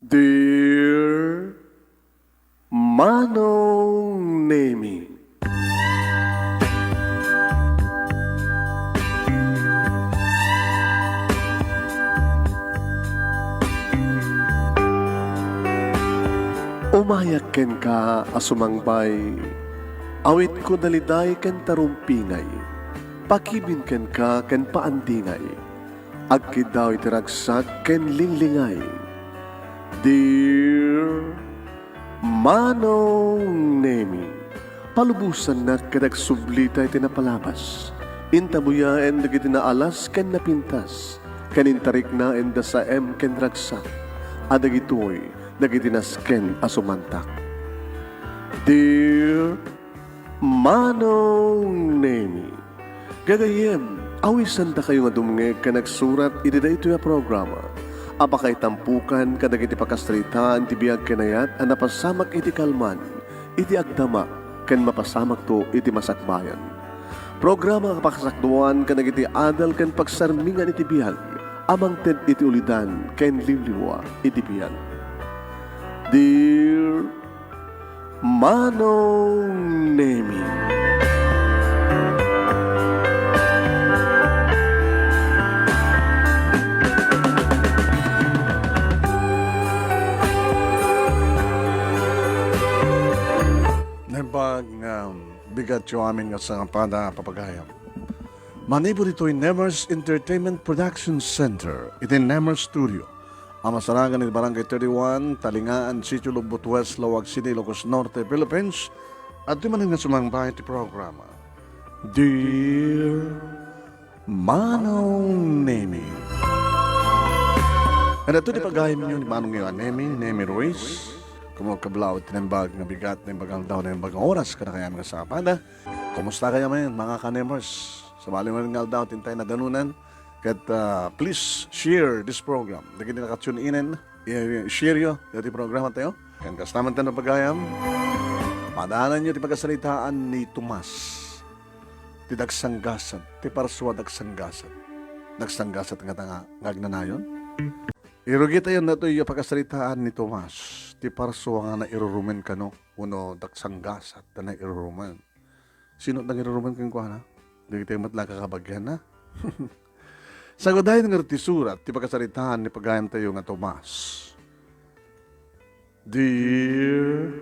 Dear Manong Nemi, umayak ken ka asumangbay, awit ko daliday ken tarumpingay, pakibin ken ka ken paandingay, agkid daw itiragsak ken linglingay. Dear Manong Nemi, palubusan na kadag sublita iti napalabas. Intabuya en dagiti naalas ken napintas, kanintarik na en dasaem ken ragsak, adagitoy dagiti nasken asumantak. Dear Manong Nemi, gagayem, awisan ta kayo nga dumnge ka nagsurat iti daytoy a programa. Apakay tampukan kadag iti pakastritaan ti biag kenayat a napasamak iti kalman, iti agdama ken mapasamak to iti masakbayan. Programa kapakasakduan kadag iti adal ken pagsarmingan iti biag, amang ted iti ulidan ken liwliwa iti biag. Dear Manong Nemi, Pag bigat yung amin nga sa pada papagayam. Manibo dito yung Nemers Entertainment Production Center. Ito yung Nemers Studio. Ang masarangan ng Barangay 31, Talingaan, Sitio Lubot West, Lawag City, Ilocos Norte, Philippines. At di man nga sumangbahay iti programa. Dear Manong Nemi. At ito di pagayam nyo ni Manong ngayon, Nemi Ruiz. Kumukablaw tinembag nga bigat na imbagang daw na imbagang oras kada kaya mga sapada. Kumusta kaya man mga kanemers? Sa bali man nga daw tintay na danunan. Kat please share this program. Dagi na nakatune inen. Share yo yung programa tayo. Kan kastaman tayo na pagayam. Padanan nyo ti pagkasalitaan ni Tomas. Ti dagsanggasat. Ti parswa dagsanggasat. Dagsanggasat nga tanga ngagnanayon. Irugi tayo na ito yung pagkasalitaan ni Tomas. Ti parso nga na irurumen ka no. Uno daksanggasat na irurumen. Sino nang irurumen kang kuha na? Hindi tayo matlang kakabagyan na. Sagodahin nga ti surat, ti pagkasalitaan ni pagayam tayo nga Tomas. Dear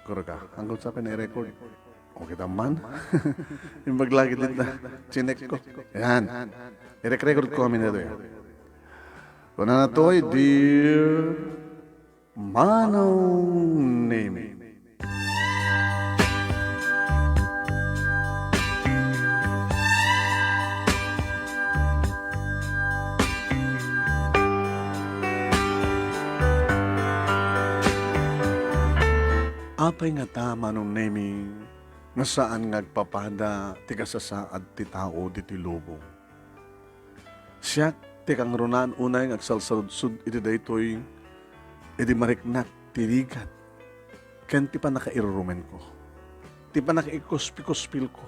Kuro ka, hanggang sa akin na-record. Okay taman. Yung maglagit din na chinek ko. Yan. I-record ko kami na ito. Kung na to ay Dear Manong Nemi. Apay nga ta, Manong Nemi, nga saan ngagpapada ti kasasaad ti tao di ti lubong. Siya ti kang runan unay ngagsalsaludsud iti daytoy iti mariknak tirigat ken ti panakairurumen ko. Ti panakaikuspikuspil ko.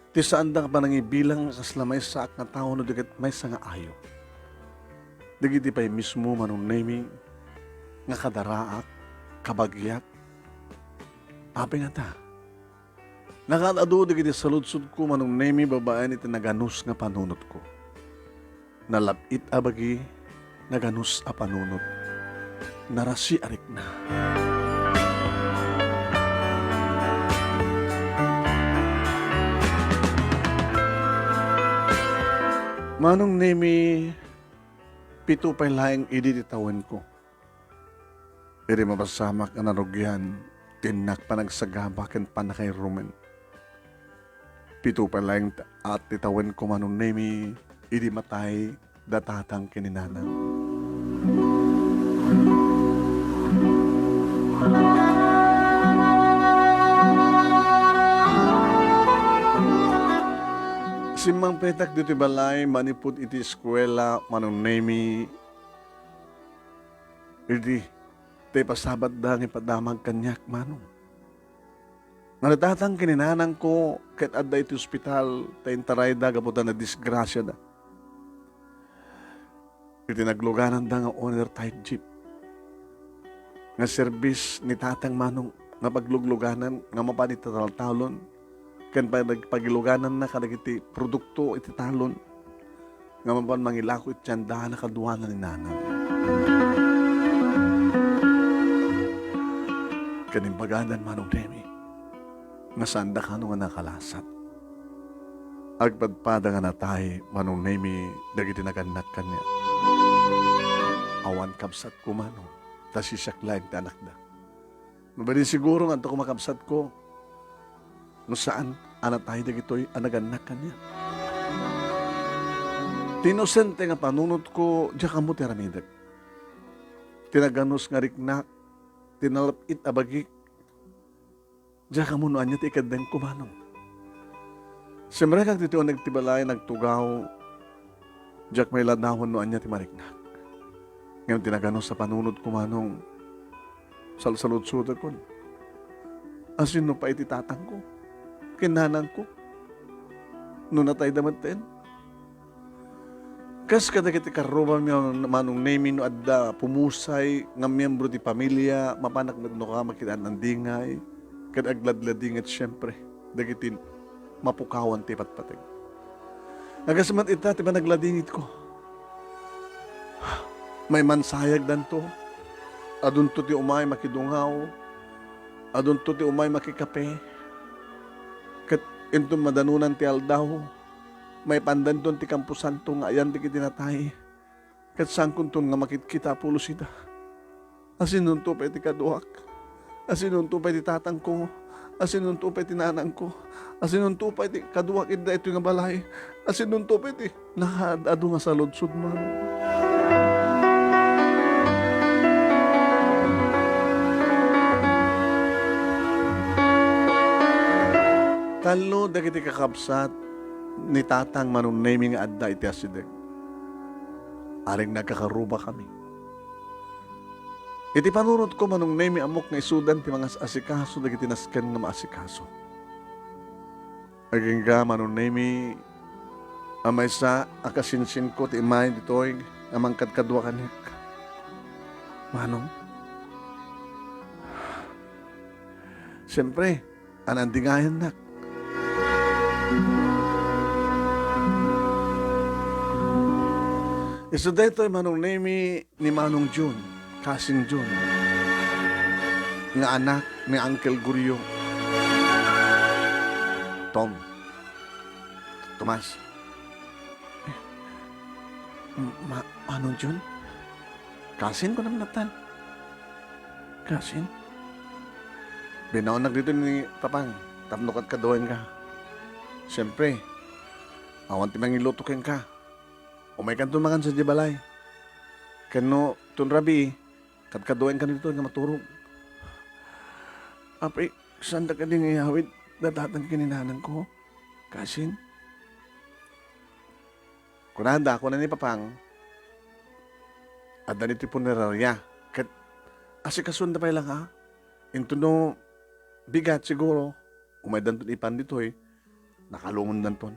Ti saan da pa nangibilang kaslamay sa ak nga tao no diket may sa nga ayo. Digiti pa'y mismo, Manong Nemi, nga kadaraak, kabagyat, apay nga ta. Nakadado digiti saludsud ko, Manong Nemi, babaen iti naganus nga panunot ko. Nalapit abagi, naganus a panunot. Narasi arik na. Manong Nemi, pito pa'y laing idititawan ko. Iri mapasamak na narugyan, tinak panagsagaba ken panakay rumen. Pito pa'y laing at titawan ko, Manong Nemi, idi matay datatang kininanang. Simang petak dito balay, manipod iti eskwela, Manong Nemi, idi, te pasabat dang ipadamag kanyak, Manong. Nadatatang kininanang ko, ket adda iti ospital, ta intaray da, gaputan na disgrasya da. Itinagluganan da nga owner type jeep. Nga service ni tatang manong nga paglugluganan nga mapanit talon kan pa nagpagiluganan na kadagiti produkto iti talon nga mapan mangilako iti tiyandahan na kaduwanan ni nanang. Kanimbaganan manong Nemi nga sanda ka nga nakalasat. Agpadpada nga natay manong Nemi dagiti naganak kanya. Awan kapsat ko manong ta sisaklain ti anak da. Mabali siguro nga ito kumakapsat ko no saan anak tayo dagitoy anaganak kanya. Tinosente nga panunod ko diya kamo ti ramidag. Tinaganos nga riknak, tinalapit abagik, diya kamo no anya ti ikadeng kumanong. Siyempre kag dito nagtibalay, nagtugaw, diya may ladahon no anya ti mariknak. Ngayon tinaganos sa panunod kumanong salsalud-suda ko. Asin no pa iti tatang ko, kinanang ko, no natay damaten. Kas kadagiti karuba nga manong Nemi no adda pumusay nga miyembro di pamilya, mapanak no ka makitaan ng dingay, kad agladladingat siyempre, dagiti mapukawan ti patpatag. Agasamat ita, ti ba nagladingit ko? May mansayag danto, adun to ti umay makidungaw, adun to ti umay makikape, kat into madanunan ti aldaw, may pandan doon ti kampusan to nga ayan di kitinatay, kat sangkun to nga makitkita pulo sida. Asin nun to pa iti kaduak, asin nun to pa iti tatang ko, asin nun to pa iti nanang ko, asin nun to pa iti kaduak ida ito nga balay, asin nun to pa iti nakadado nga sa lodsud man. Talo dagiti kakabsat ni tatang manong Nemi nga adda iti asideg. Aring nagkakaruba kami. Iti panunod ko manong Nemi amok nga isudan ti mga asikaso dagiti nasken nga maasikaso. Aging ka manong Nemi amay sa akasinsin ko ti imay ditoy amang kadkadwa kanik. Manong? Siyempre, anandingayan nak. Iso dito manong Nemi ni Manong Jun, kasing Jun, nga anak ni Uncle Guryo. Tom, Tomas. Manong Jun? Kasin ko naman natan. Kasin? Binaon dito ni Papang, tapnokat ka doon ka. Siyempre, awan timang ilutukin ka. Umay kan tumakan sa Jibalay. Kano, tunrabi, kadkaduin ka nito nga maturog. Apay, sanda ka din ngayawid, datatan kininanang ko. Kasin. Kunada ako na ni Papang, at daniti punerarya. Kat, asikasunda pa lang ha. Into no, bigat siguro, umay danton ipan dito nakalungon danton.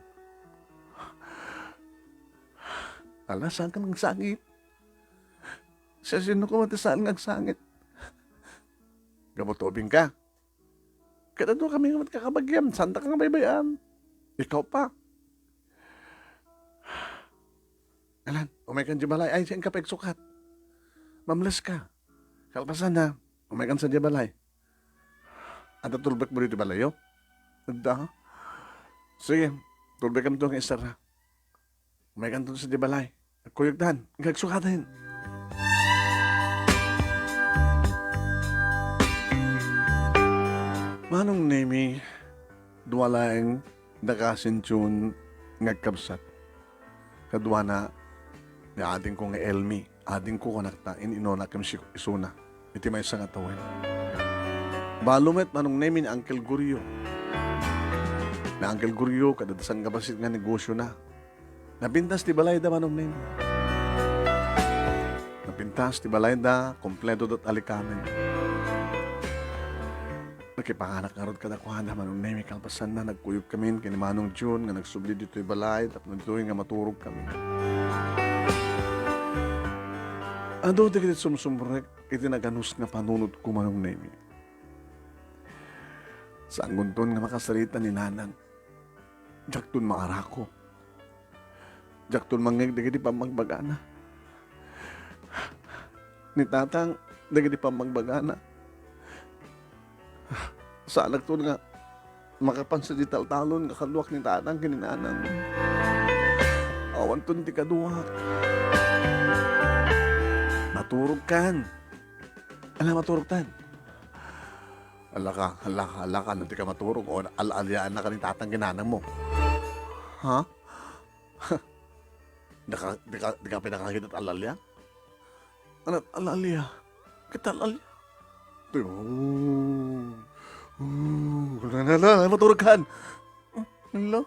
Ala, saan ka ng sangit? Sa sino ko matasaan ng sangit? Gamotobing ka. Kaya doon kami magkakabagyam. Santa ka nga baybayan. Ikaw pa. Alan, umay kan Jibalay. Ay, siyang kapag sukat. Mamlas ka. Kalpasan na. Umay kan sa Jibalay. At tulbek mo dito balayo? Nagda. Sige, tulbek kami doon ng isara. Umay kan doon sa Jibalay. Kuyugdan, gagsukatan. Manong Nemi, duwalaeng nakasintsyon ngagkabsat. Kadwa na, ni ading ko nga Elmi, ading ko kanakta, inona kami isuna. Iti may isang atawin. Balumet manong Nemi ni Uncle Guryo. Na Uncle Guryo, kadadasang kabasit nga negosyo na. Napintas ti balay da manong Nemi. Napintas ti balay da, kompleto dot alikamen. Nakipanganak nga rod kadakuhan da manong Nemi kalpasan na nagkuyog kami kini Manong June nga nagsubli dito balay tapos dito nga maturog kami. Ado di kiti sumsumrek, iti naganus nga panunod ko manong nemi. Sa anggunton nga makasarita ni nanang, jaktun maarako. Jaktun mangeg di kiti pamagbagana. Ni tatang, di kiti pamagbagana. Sa alagtun nga, makapansa di taltalon nga kaluwak ni tatang kininanang. Awan tun di kaduwak. Maturog kan. Ala maturog tan. Ala ka, nanti ka maturog o alalyaan na ka ni tatang kinanang mo. Ha? Di ka pinakakita at alalya? Ano, alalya? Kita alalya? Maturog kan. Ala?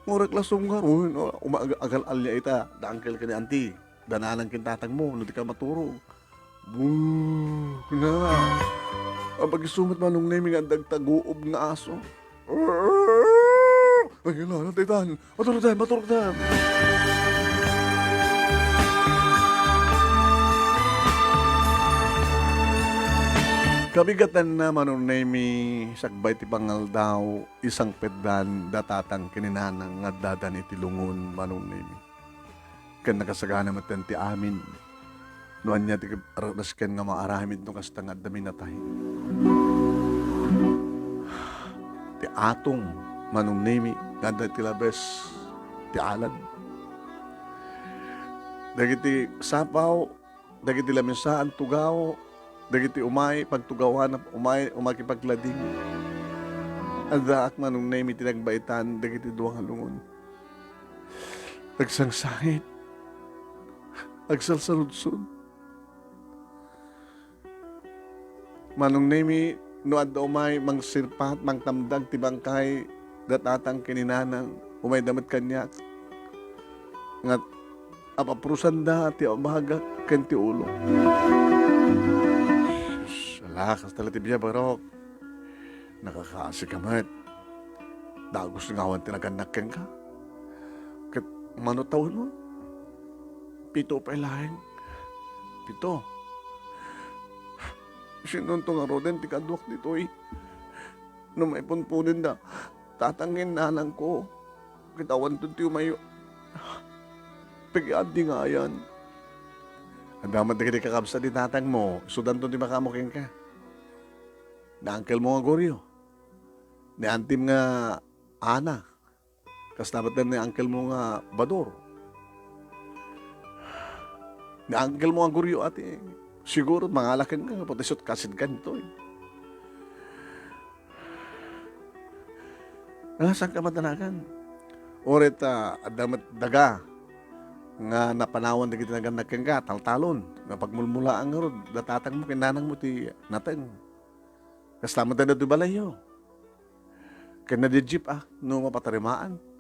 Murak lasong nga. Umagal alya ita. Daangkel ka ni auntie. Danalang kintatang mo, hindi ka maturog. Na. Pag isumit manong naming ang dagtaguob nga aso. Ay, ilan, taytan. Maturog tan. Kabigatan na manong nami sagbay ti pangal daw isang peddan datatang kininanang nga dadan itilungon manong nami. Kan nakasagana matan ti amin. Noan niya ti rasken nga maaramid no kastang at dami natay. Ti atong manong nemi ganda ti labes ti alad. Dagiti sapaw, dagiti lamisaan tugaw, dagiti umay pagtugawan umakipaglading. Adaak manong nemi tinagbaitan dagiti duwang halungon. Nagsangsangit. Agsalsaludsod. Manong nemi, no adda umay, mang sirpat, mang tamdag, tibangkay, datatang kininanang, umay damat kanyak. Nga, apaprusan da, ti amahagak, kanti ulo. Salakas talati biya, barok. Nakakaasi ka mat. Dagos nga awan tinaganakken ka. Kat manutaw mo. 7 pa ilahin. 7. Sinun to nga roden, ti kadwak dito eh. No may punpunin da, tatangin nanang ko. Kitawan to ti umayo. Pag-adi nga yan. Ang damat na kakabsa di tatang mo, sudan to ti makamuking ka. Na uncle mo nga goryo. Ni antim nga Ana. Kas dapat na ni uncle mo nga Bador. Ni uncle mo ang guryo ate, siguro mangalakin ka, potisot kasid ka nito eh. Saan ka madanakan? Oret adamat daga, nga napanawan na kita naganakin ka, taltalon, nga pagmulmula ang rod, datatang mo, kinanang mo ti natang. Kaslamat na ito balayo. Kaya na di jeep no mapatarimaan.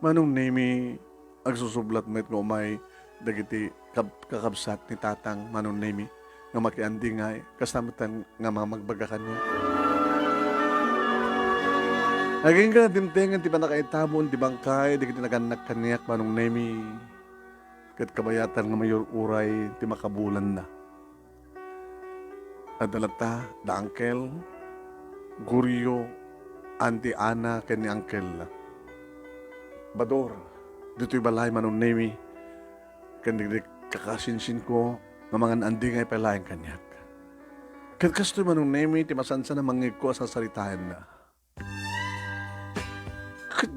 Manong nemi agsusublat met nga umay dagiti kakabsat ni tatang manong nemi nga makiandi nga kasamatan nga mamagbagakan niya. Aging ka dimtengan ti panakaitabon ti bangkay dagiti naganak kaniyak manong nemi kat kabayatan nga mayor uray ti makabulan na. Adalata da angkel Guryo anti Ana ken ni angkel Bador, dito'y balay manong nemi, kandig kakasinsin ko, nga mga andi nga'y palayang kanyak. Kadkasto'y manong nemi, timasansa na mangig ko sa saritahan na.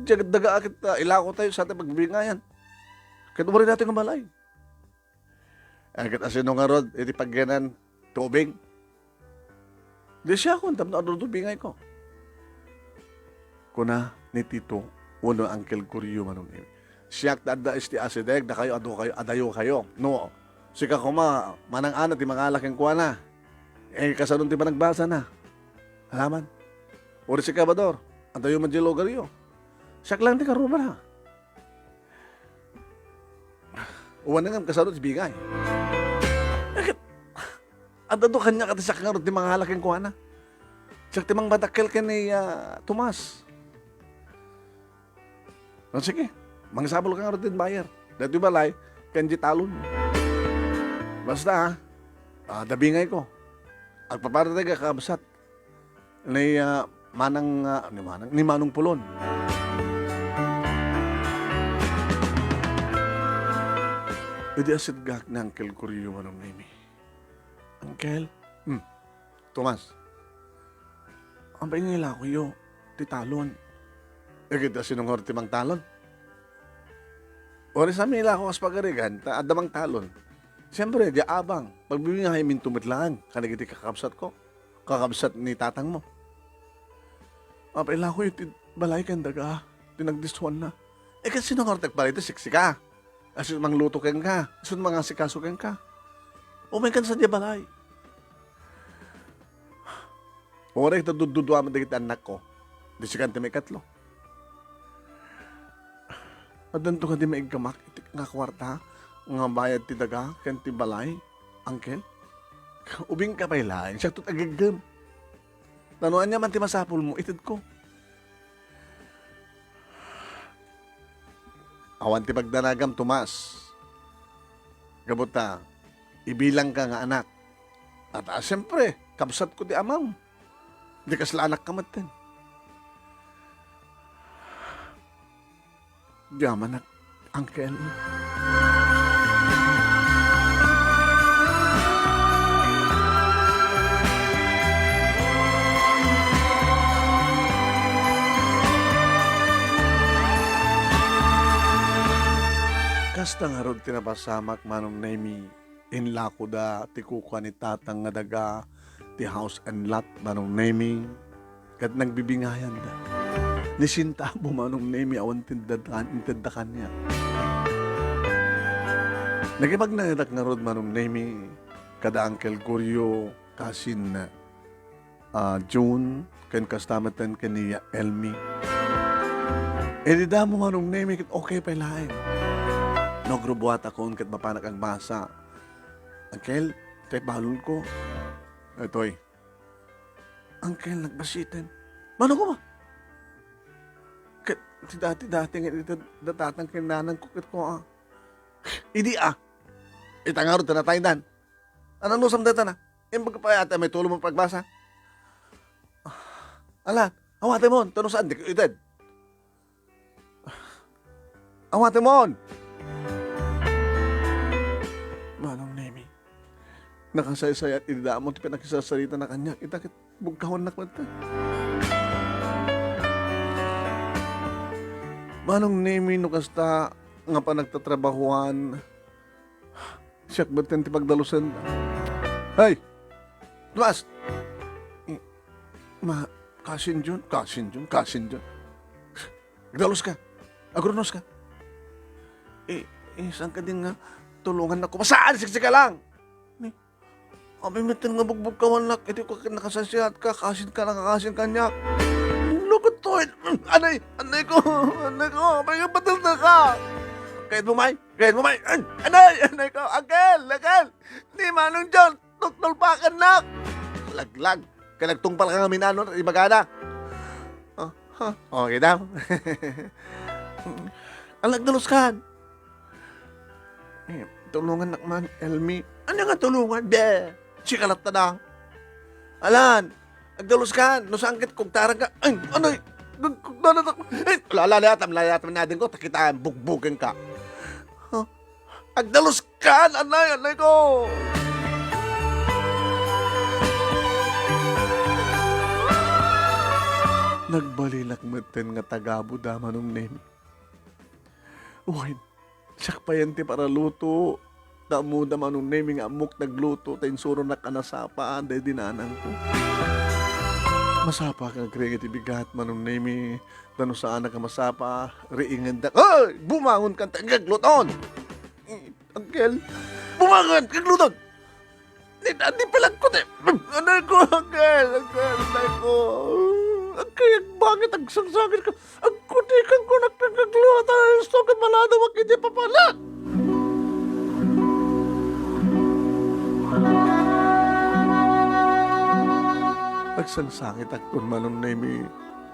Daga akit ilako tayo sa ating pagbingayan. Kadumari natin ang balay. Agad asino nga rod, iti pagyanan, tubig. Di siya ako, na tubingay ko. Kuna ni Tito, uno Uncle Guryo manong nemi. Siyak da isti asideg da kayo adayo kayo. No. Sika kuma manang ana ti mangalaking kuana. Kasadon ti nagbasa na. Halaman. Ori si Kabador. Adayo man jilo Guryo. Siyak lang ti karuba na. Uwan nga kasadon ti bigay. Adado kanya kati siyak nga ti mangalaking kuana. Siyak ti batakkel ken ni Tomas. O sige, Mangsabol ka nga rin bayar. Dati balay, kanji talon. Basta, dabingay ko. Agpaparate ka kabsat. Ni Manong Pulon. Hindi asid gak na Uncle Coryo manong nimi. Uncle? Tomas. Ang paingila ko yo, ti talon. Kita sinungor ti mang talon. Ori sa mila ko as pagarigan, adamang talon. Siyempre, di abang. Pagbibingahay min tumitlaan, kanagiti kakabsat ko. Kakabsat ni tatang mo. Papaila ko yung balay kang daga, tinagdiswan na. Kasi sinungor tagpala ito, siksika. Asun mang luto kang ka, asun mga sikaso kang ka. Umay kan sa di balay. Ora ito dududwa mo dagit anak ko. Di sikan ti may katlo. Adan to ka di may gamak, itik nga kwarta, nga bayad ti daga, kan ti balay, Uncle. Ubing ka pa'y lain, siya tut agagam. Tanuan niya man ti masapul mo, itid ko. Awan ti pagdanagam, Tomas. Gabuta, ibilang ka nga anak. At siyempre, kabsat ko di amam. Di kasla anak ka matin. Di amanak, Uncle. Kasta nga rod tinapasamak manong nemi inla ko da ti kuka ni tatang nga daga ti house and lot manong nemi kat nagbibingayan da. Nisinta mo manong nemi awan tindakan niya. Nagibag na nga rod manong nemi kada Uncle Goryo kasin na June ken kastamatan kaniya Elmi. E di da mo manong nemi okay pa lain. No grubuhat akong kat mapanak ang basa. Uncle, kay balon ko. Etoy. Uncle, nagbasitin. Mano ko ba? Kat, dati nga dito datatang kinanan ko kat ko Idi Itangaro tanatay dan. Anong lusam data na? Yung pagkapayata may tulong mo pagbasa. Alat, awate mo. Tanong saan? Di ko itad. Awate mo. Manong Nemi, nakasaysay at idaan mo ti pinakisasarita na kanya. Itakit bugkawan na kwenta. Manong Nemi, no kasta nga pa nagtatrabahuan. Siyak ba't yan ti pagdalusan? Hey! Tumas! Kasin Jun. Nagdalos ka. Agronos ka. Saan ka din nga? Tulungan ako. Masaan? Siksika lang! Abi mitin nga bugbog ka wanak. Ito ko nakasasiyat ka. Kasin ka, nakakasin ka niyak. Look at it. Anay ko. May batal na ka. Kahit mo may. Anay ko. Agel. Ni Manong John. Tutulpakan nak. Laglag. Kanagtungpal ka nga minano. Ibagana. Okay daw. Alagdalos ka. Tulungan nakman, Elmi. Ano nga tulungan? Be, sikalat na na. Alan, agdalos ka. No sangkit kung tarang ka. Ay, ano eh. Lalayatam natin ko. Takitaan, bugbugin ka. Agdalos ka, anay ko. Nagbalilak matin nga tagabo daman ng nemi. Uy, siyak pa yan ti para luto. Damo daman nung naming amok nagluto. Tayin suro na kanasapa. Anday dinanan ko. Masapa ka nagkring iti bigat manong nami. Tano saan na ka masapa. Riingan da. Ay! Bumangon ka tagagluton! Uncle, bumangon! Kagluton! Di palag ko te. Anay ko, Uncle, anay ko. Kaya bakit agsagsagin ka? Ang kutikan ko nagtagaglutan. Stokat malado wag hindi papalat. Nagsangsangit akton manon na imi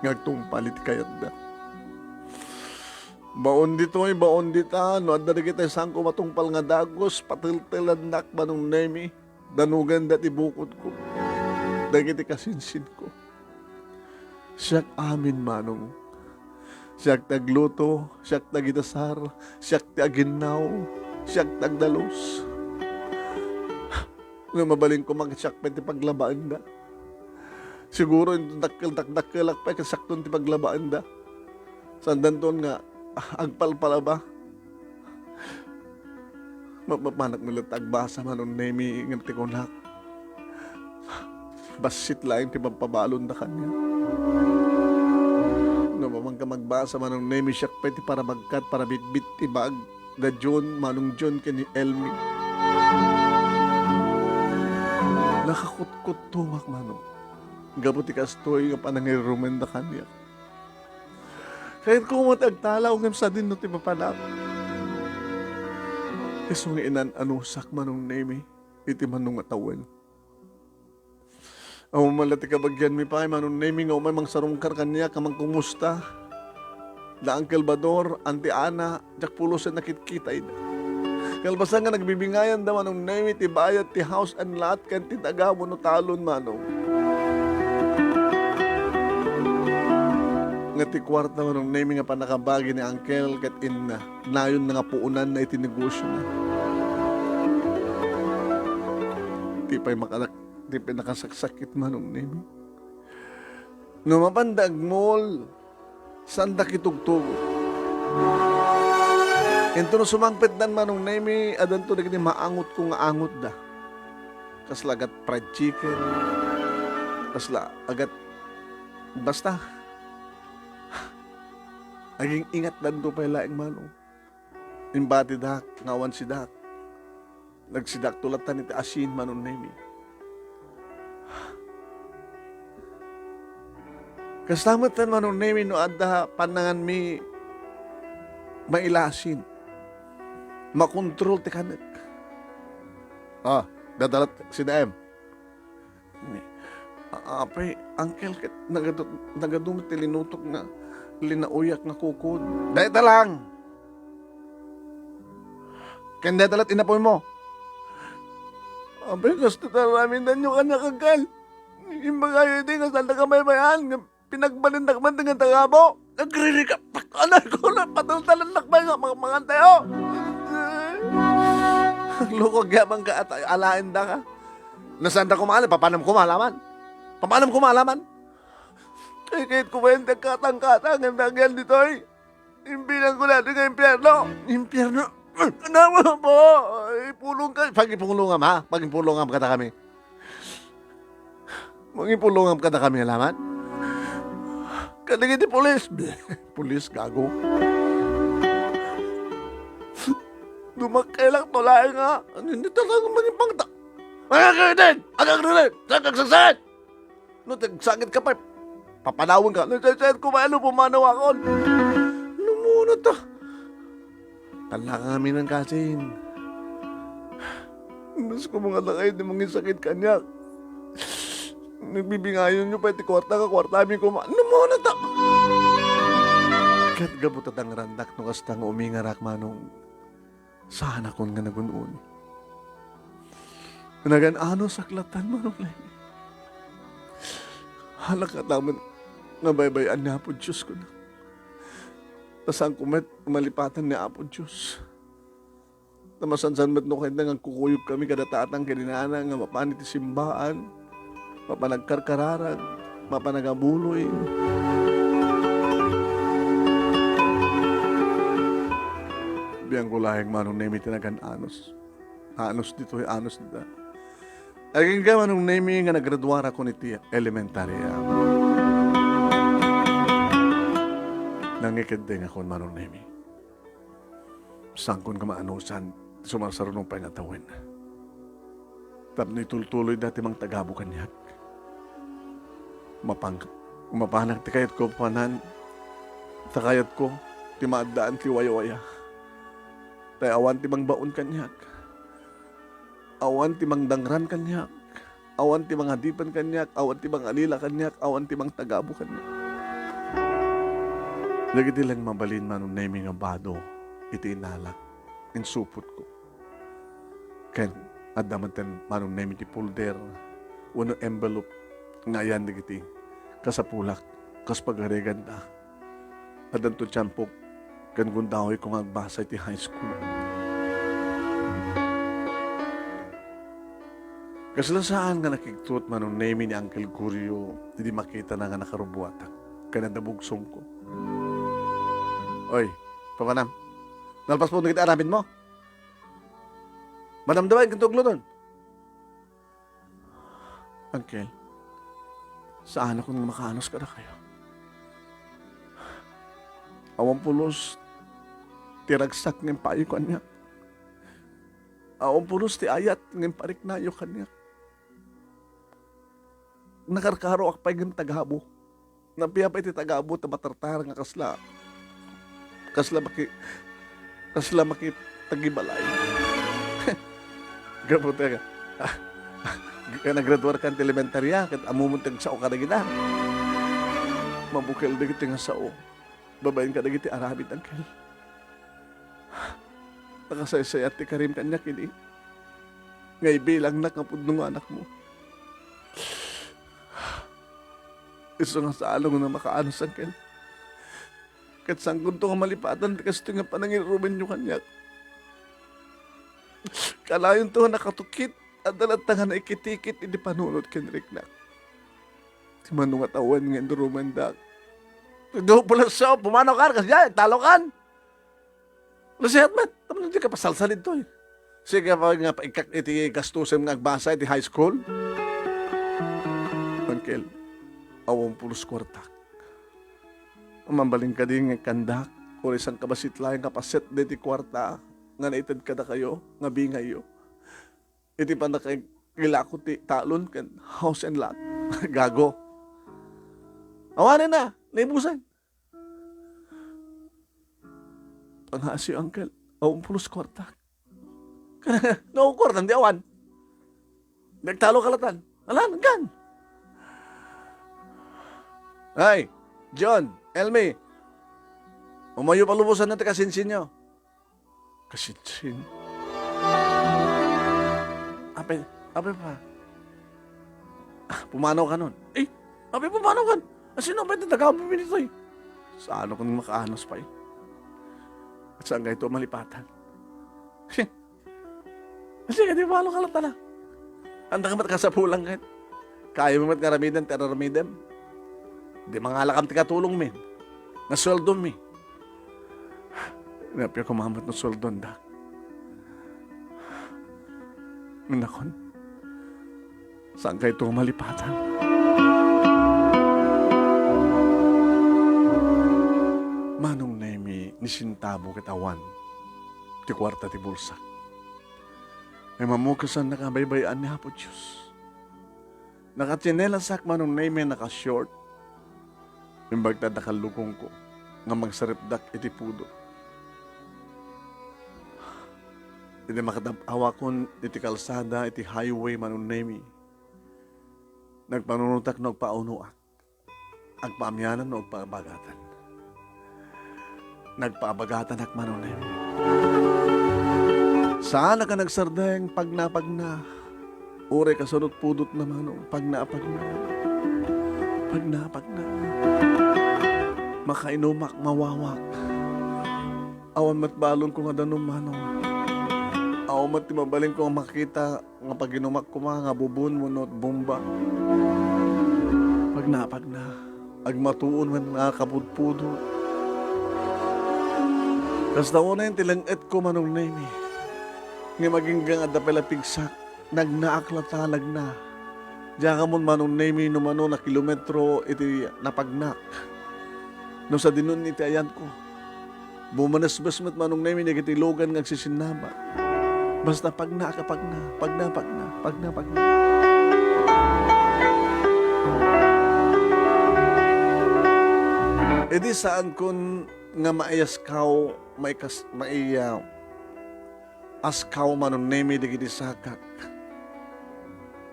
ngagtong palit kayat da. Baon dito ay baon dita, no adda kita sangko matungpal nga dagos, patiltilan manong nemi, danugan dati bukod ko, dagiti kasinsin ko. Siyak amin manong, siyak tagluto, siyak tagidasar, siyak taginaw, siyak tagdalos. Lumabaling ko siyak pwede paglabaan da. Siguro yung dakkel pa kasakton ti paglabaan da. Sandan ton nga, agpalpala ba? Mapapanak nila tagbasa manong nemi ng tikunak. Basit lang ti pampabalon da kanya. Namamang ka magbasa manong nemi siyak pwede para magkat, para bitbit ti bag. Da John, manong John kani Elmi. Nakakutkot tumak manong. Gabuti kastoy nga panangirumen da kanya. Kahit kung matagtalaw ngam sa din no ti mapanak. Isong inan anusak manong nemi, iti manong atawan. Ang malati ka bagyan mi pa, manong nemi nga umay mang sarungkar kanya, kamang kumusta. Da Uncle Bador, Auntie Ana, jak pulos na nakitkitay na. Kalbasan nga nagbibingayan da manong nemi, ti bayat, ti house and lot, kan ti tagamo no talon manong. Nga ti kwarta manong nemi nga panakabagi ni Uncle kat inna, nayon na nga puunan na itinegosyo na. Di pa'y nakasaksakit manong nemi. Numapandag mall, sanda kitugtog. Ito no sumangpit dan manong nemi, adan to naging maangot ko nga angot da. Kasla agat fried chicken, kasla agat, basta, aging ingat dan to pa'y laing manong. Imbati dak, ngawan si dak. Nagsidak tulatan iti asin manong nemi. Kasamatan manong nemi no adda panangan mi mailasin. Makontrol ti kanek. Dadalat si Daem. Apay, Uncle, nagadumit ti linutok na linauyak na kukod. Dahita lang! Kaya dadalat inapoy mo. Apay, gusto namin na nyo kanya kagal. Yung mga hindi, kasal na kamay-mayan. Pinagbalindak man dengan tagabo. Nagriri ka, anay ko na, pataltalan nakbay nga mga tayo. Lukog yamang ka at alain da ka. Nasaan da kumalan, papanam kumalaman. Papanam kumalaman. Kahit kumain katang-katang, ang nagyan dito ay. Imbilang ko natin ng impyerno. Impyerno? Ano po? Ipulong ka. Pag-ipulongam ha? Pag-ipulongam ka na kami. Mag-ipulongam ka na kami, alaman? Kaningin di pulis. Pulis, gago. Dumakailang tulaay nga. Hindi talaga maging pangta. Mga kaitin! Agang rilin! Sagsagsagsagit! No, tagsagit ka pa. Papanawin ka. Nagsasagit ko ba? Ano pumanaw ako? Ano muna to? Tala kami ng kasin. Mas ko mga lakay di mong sakit kanya. Nagbibingayon nyo pa iti kwarta amin ko ano muna to? Kat gabutat ang randak no kastang umingarak manong sana kon nga nagunun. Nagan-ano saklatan manong lang. Halak at naman nga baybayan ni Apo Diyos ko na. Tasang kumet malipatan ni Apo Diyos. Namasansan mat no kayo nga kukuyog kami kadatatang kininana nga mapanit simbaan, mapanagkarkararan, mapanagabuloy. Biyang ko lahing manong nemi tinagan anos. Anos dito, anos dito. Aging ka manong nemi nga naggraduara ko niti elementary. Nangikideng ako manong nemi. Sangkon ka maanusan, sumasarunong pa nga tawin. Tapno itultuloy dati mang tagabo kanyak. Umapanag ti kayat ko panan, takayat ko, ti maadaan ti waya-waya. Tay awan ti mang baon kanyak. Awan ti mang dangran kanyak. Awan ti mga hadipan kanyak. Awan ti mga alila kanyak. Awan ti mga tagabo kanyak. Dagiti lang mabalin manong nemi nga bado, iti inalak, insupot ko. Ken, adamanten manong nemi ti folder, uno envelope, ngayan dagiti, kasapulak, kas pagaregan ta. Adan to tiyampok, kan gundahoy kong agbasa iti high school. Kasla saan nga nakiktuot manong nemi ni Uncle Curio, hindi makita na nga nakarubuatak, kanadabugsong ko. Oy, pamanam, nalpas po na kita arabin mo. Manamdaman kang tuglo doon. Uncle, saan ako nang makaanos ka na kayo? Awang pulos, tiragsak ng payo kanya. Awang pulos, ti ayat ng pariknayo kanya. Nakarkaro ak pa'y ng tagabo. Napiya pa iti tagabo, tamatartar nga kasla. Kasla maki tagibalay. Gabuta ka. Nagraduar ka ng elementarya, kat amumuntag sao ka na gina. Mabukil na giti nga sao. Babayin ka na giti arabit ang kal. Nakasaysayat ti karim kanya kini. Ngay bilang nakapudnong anak mo. Iso nga sa along na makaanos ang kal. Kat sangkong to nga malipatan, kasi nga panangirumen nyo kanya. Kalayon to nga nakatukit, at dalatang na ikitikit, hindi panunod kenrik na. Si manungat awan nga inuruman dak. Gaw pala siya, pumanaw ka, kasi yan, talo kan. Nasihat mat, tapos hindi ka pasalsalid to eh. Sige pa nga, iti gastusin nga agbasa, iti high school. Uncle, awang pulos kwartak. Mambaling ka din nga kandak, o isang kabasit lang kapaset de ti kwarta, nga naitad ka na kayo, nga bingayo. Iti pa na kay kilako ti talon, kan house and lot. Gago. Awanin na, naibusan. Panghasi, uncle, awang pulos kwarta. No, kwarta, hindi awan. Nagtalo kalatan. Alan, gan. Ay, John, Elmi, umayo palubusan natin kasinsin nyo. Kasinsin? Ape pa. Pumanaw ka nun. Eh, ape pumanaw ka. Sino ba ito? Nagkakabibin ito eh. Saan ako nang makaanos pa eh. At saan ka ito malipatan? Kasi di pumanaw ka lang tala. Handa ka mat kasapulang ka. Kaya mo mat karamidan, teraramidan. Di mangalakam ti katulong min. Nasweldo mi. Napya kumamat na sweldo da. Minakon. Saan kayo itong malipatan? Manong nemi ni sintabo kitawan. Ti kwarta ti bulsa. May mamukasan nakabaybayan ni Hapo Diyos. Nakatinelasak manong nemi naka-short. Mimbag tadakalukong ko, nga magsaripdak iti pudo. Iti makatapawa kon iti kalsada, iti highway manunemi. Nagpanunutak no agpaunuak. Agpaamyanan no agpabagatan. Nagpabagatan ak manunemi. Saan ka nagsardeng pagna. Ure kasunod pudot na manong pagna. Makainumak, mawawak. Awan matbalon ko nga danom manong. Awan mat timabalin ko nga makita nga paginumak ko nga bubun mo not bomba. Pagna. Agmatuon man nga kapudpudo. Kas daw na yung tilanget ko manong nemi. Nga maging gang adapela pigsak. Nagnaaklat na. Diyan ka mon manong nemi no mano na kilometro iti napagnak. No sa dinon iti ayan ko. Bumanas-bas mat manong nemi nagitilogan ng sisinama. Basta pagna. E di saan kun nga maiyaskaw, askaw manong nemi digiti sakak.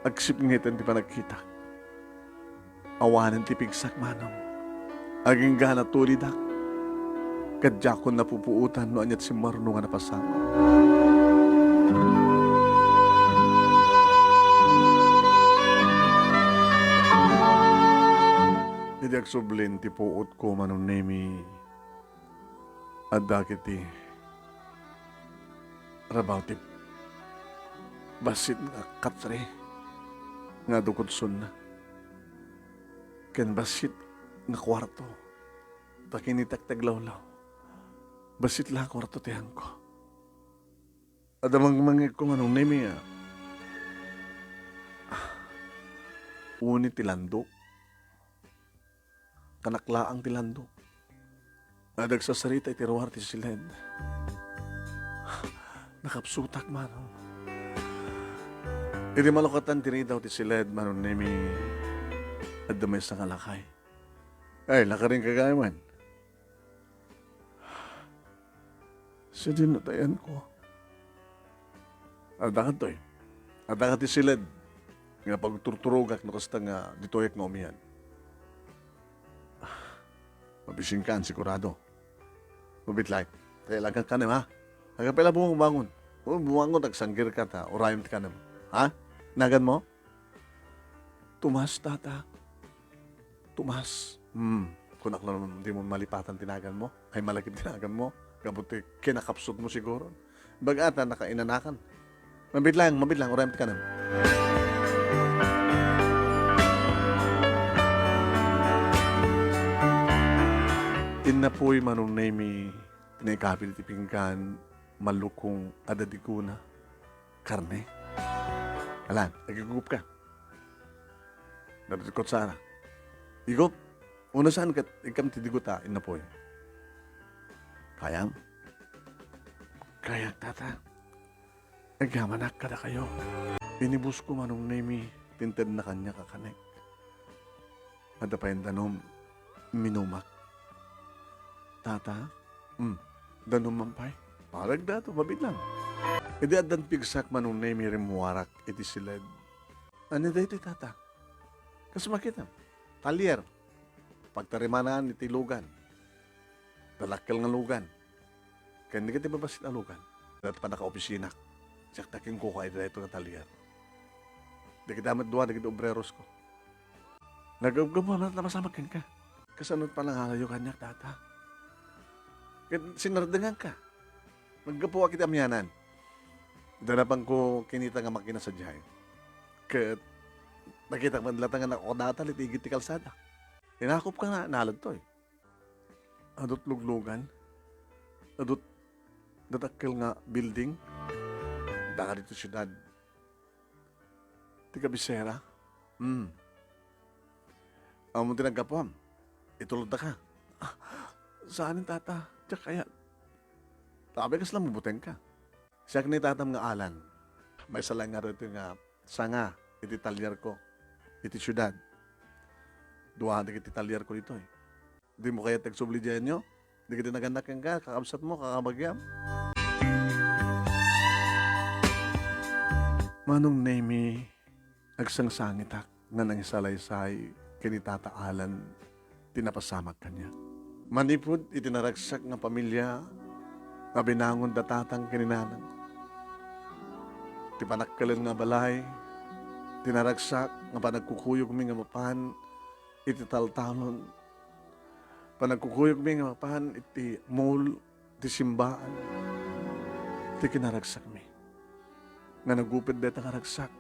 Agsipngitan ti panagkita. Awanan ti pigsak manong. Aging gana tulidak. Kadya ko napupuutan no anyat si Marno nga napasama. Hindi agsublin ti puot ko manon nemi adda kiti rabaw ti basit nga katre nga dukotson na. Ken basit nga kwarto takinitak taglawlaw. Basit lang kwarto tiyan ko. Adamang mangig ko manong nemi Unit tilando. Kanaklaang tilando. Adag sa sarita itiruar ti siled. Nakapsutak manong. Iti malukatan tinidaw ti siled manon nemi at damay sa kalakay. Ay, lakaring kagaya man. Siya din natayan ko. Adakat to eh. Adakat ti siled. Nga pagturturugak no kasta nga ditoyak nga umiyan. Mabising ka, sigurado. Mabitlay. Kaya lang ka naman, ha? Hanggang pala bumangon. Bumangon, nagsanggir ka ta. Orayon ka naman. Ha? Nagan mo? Tumas, tata. Tumas. Kung ako naman hindi mo malipatan tinagan mo, ay malakit tinagan mo, kabuti kinakapsot mo siguro. Bagata, nakainanakan. Mabitlang, orayon ka naman. Inapoy manong nemi tinay ti pinggan malukong adadiguna karne. Alan, nagigup ka. Narutikot sana. Igup, una saan ka ikam tidiguta inapoy. Kayang? Kaya tata. Nagamanak ka na kayo. Inibus ko manong nemi tinted na kanya kakanek. Madapayin tanom minumak. Tata, danom mampay. Parag dato, mabitlang. Edi adan pigsak manong nemi rimuwarak iti siled. Ano da iti tata? Kasi makita, talyer. Pagtarimanan iti lugan. Talakkel nga lugan. Kaya hindi ka ti babasit na lugan. Dati pa naka-opisinak. Saktakin ko kaya dito nga talyer. Di kita damat duwa, di kita obreros ko. Nagagamo na masamakin ka. Kasanod pa lang halayo kanyak, tata. Sinardangan ka. Maggapuwa kita amyanan. Darapan ko kinita nga makina sa dihay. Kat nakita man latangan ako data litigit ti kalsada. Tinakop ka nga, nalad to eh. Adot luglugan. Adot datakil nga building. Daka dito syudad. Ti kabisera. Amo tinagkapuam. Itulod na ka. Saan yung tata? Diyak kaya. Tabi kas lang mabuteng ka. Siya ni tatam nga alan. May salang nga rito nga sanga. Iti talyar ko. Iti syudad. Duwahan iti talyar ko dito eh. Di mo kaya tagsubli dyan nyo? Di kita naganak ka. Kakabsat mo, kakabagyam. Manong nemi agsangsangitak nga nangisalaysay kinitata alan tinapasamag kanya. Manipod itinaragsak nga pamilya nga binangon datatang kininanang. Ti panakkalan nga balay, tinaragsak nga panagkukuyog mi nga mapan iti taltalon. Panagkukuyog mi nga mapan iti mall, iti simbaan. Iti kinaragsak mi. Nga nagupit deta karagsak,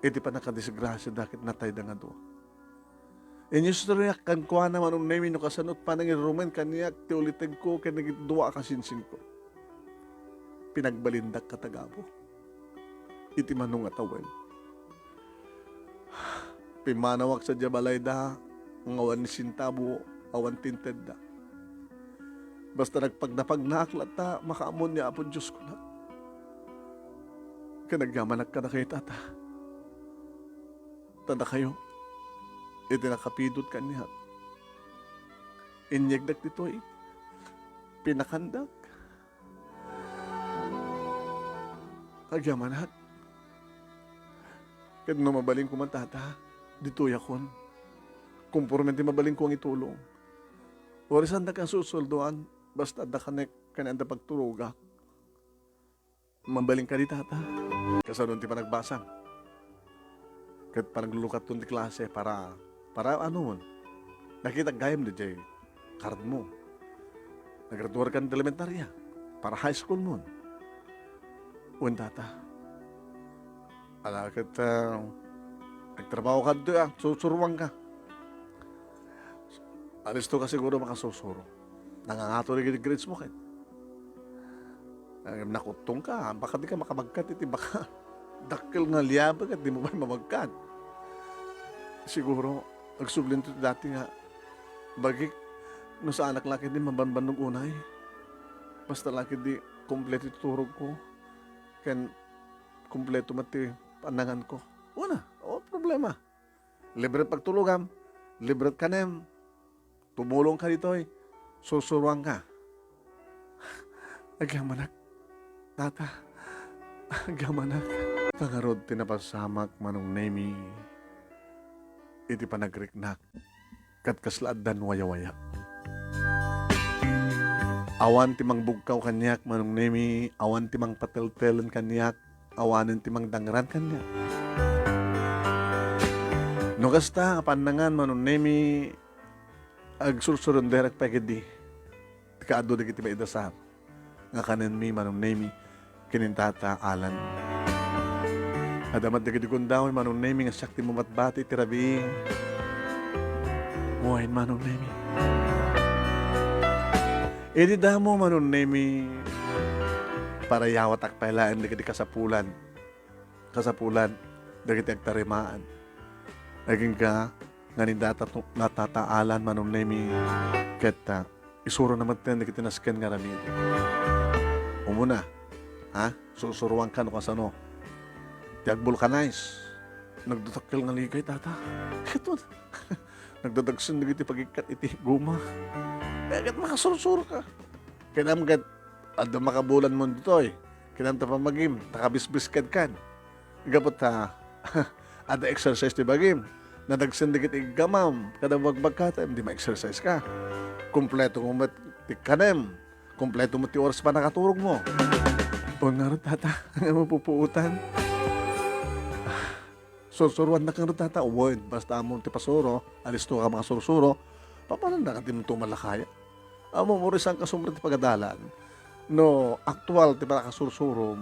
iti panakadisgrasya dakit natay da nga doon. Inyustorya kan kuha naman ang name no kasanot pa nang irumen kaniyak ti uliteg ko kaya nagidua kasinsin ko. Pinagbalindak katagabo. Iti manong atawen. Pimanawak sa jabalay da ang awan ni sintabo awan tinted da. Basta nagpagdapag na aklat ta makaamon niya apo Diyos ko na. Kanagyamanak ka na kayo tata. Tanda kayo. Iti nakapidot kaniya. Inyegdak dito eh. Pinakandak. Kagyamanat. Kad no mabaling ko man tata, dito yakon. Kumpurmente mabaling ko ang itulong. Orisan na kang susuldoan, Basta da kanek kananda pagturuga. Mambaling ka di tata. Kasadon ti panagbasang. Kat panaglulukat ti klase para ano mon. Nakita gayam di jay card mo. Nagraduar ka ng elementarya. Para high school mo. Uwan tata. Alakit, nagtrabaho ka doon, susuruan ka. Alis to ka siguro makasusuro. Nangangato rin yung grades mo kahit. Nakutong ka, baka di ka makamagkat, iti baka dakil nga liyabag at di mo ba mamagkat. Siguro, nagsublin to dati nga, bagik, no sa anak laki di mabanban ng unay. Basta laki di, kompleto turog ko. Kan, kompleto mati panangan ko. Una, problema. Libre pagtulugam, libre kanem, tumulong ka dito susuruan ka. Agamanak, tata, agamanak. Tangarod tinapasamak manong nemi, iti panagriknak, kat kaslaadan waya-waya. Awan timang bugkaw kanyak manong nemi, awan timang pateltelen kanyak, awanin timang dangran kanyak. No kasta kapanangan manong nemi, agsursurun derek pagedi, kaado di kiti maidasar, nga kanin mi manong nemi, kinintata alan. Adamat di kiti kundaw, manong nemi, nga sakti mo matbati, tirabi, muwain manong nemi. Edi damo manong nemi, para yawat akpailaan di kiti kasapulan, di kiti agtarimaan. Naging ka, nga natataalan manong nemi, keta, isuro naman din di kiti nasken nga ramid. Umuna, susuruan ka no kasano, tiag vulcanize, nagdatakil nga ligay tata. Ito, nagdadagsin di kiti pagikat iti guma. Kaya makasurusuro ka. Kaya naman ada makabulan mo dito kinanta pa magim, takabisbiskad kan. Gapot ada exercise di bagim. Nadagsindigit igamam, kada magbagkata, hindi ma-exercise ka. Kompleto mo ti kanem, kompleto mo ti oras pa nakaturog mo. O nga rin tata, nga mapupuutan. Susuruan na kang rin tata, uwoy, basta mo ti pasuro, alis to ka makasurusuro, papanan na ka ti mo malakaya. Amo mo rin saan kasumrit ti pagadalan. No, aktual ti para kasursuro,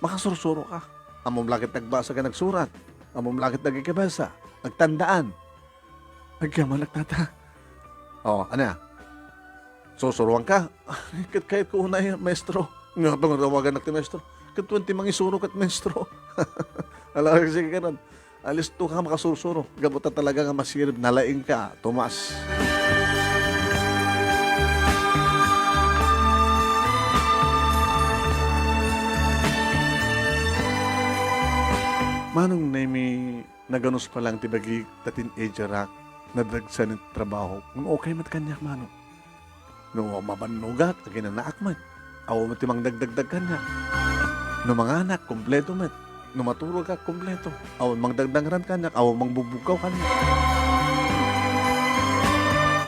makasurusuro ka. Amom lakit nagbasa ka nagsurat. Amom lakit nagkikabasa. Nagtandaan. Nagyaman nagtata. Ano? Susuruan ka? Kahit ko unay, maestro. Nga bang tawagan ti maestro? Katuan ti mangisuro kat maestro. Alam sige ka nun. Alis to ka makasursuro. Gabuta talaga nga masirib. Nalaing ka. Tomas. Manong nemi naganos pa lang tibagi tatin ejarak nadagsan ng trabaho. Kung okay mat kanyak manong. No mabanugat, agin na naakmat. Aw matimang dagdagdag kanyak. No mga anak, kompleto mat. No maturo ka, kompleto. Aw mang dagdangran kanyak, aw mang bubugaw kanyak.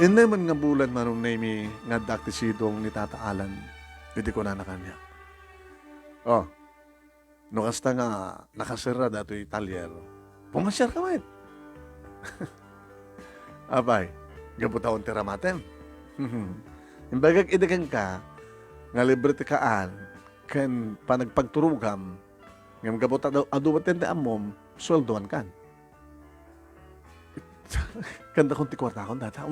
Hindi man nga bulan manong nemi nga daktisidong ni tataalan. Hindi ko na kanyak. No kasta nga nakasira dato yung talyer. Pumasyar ka man. Abay, gabutawon tiramatem. Imbagag idagan ka, nga libre ti kaan, kan panagpagturugam, ngam gabuta aduwaten ti amom, sweldoan kan. Kanda kong ti kwarta akong data.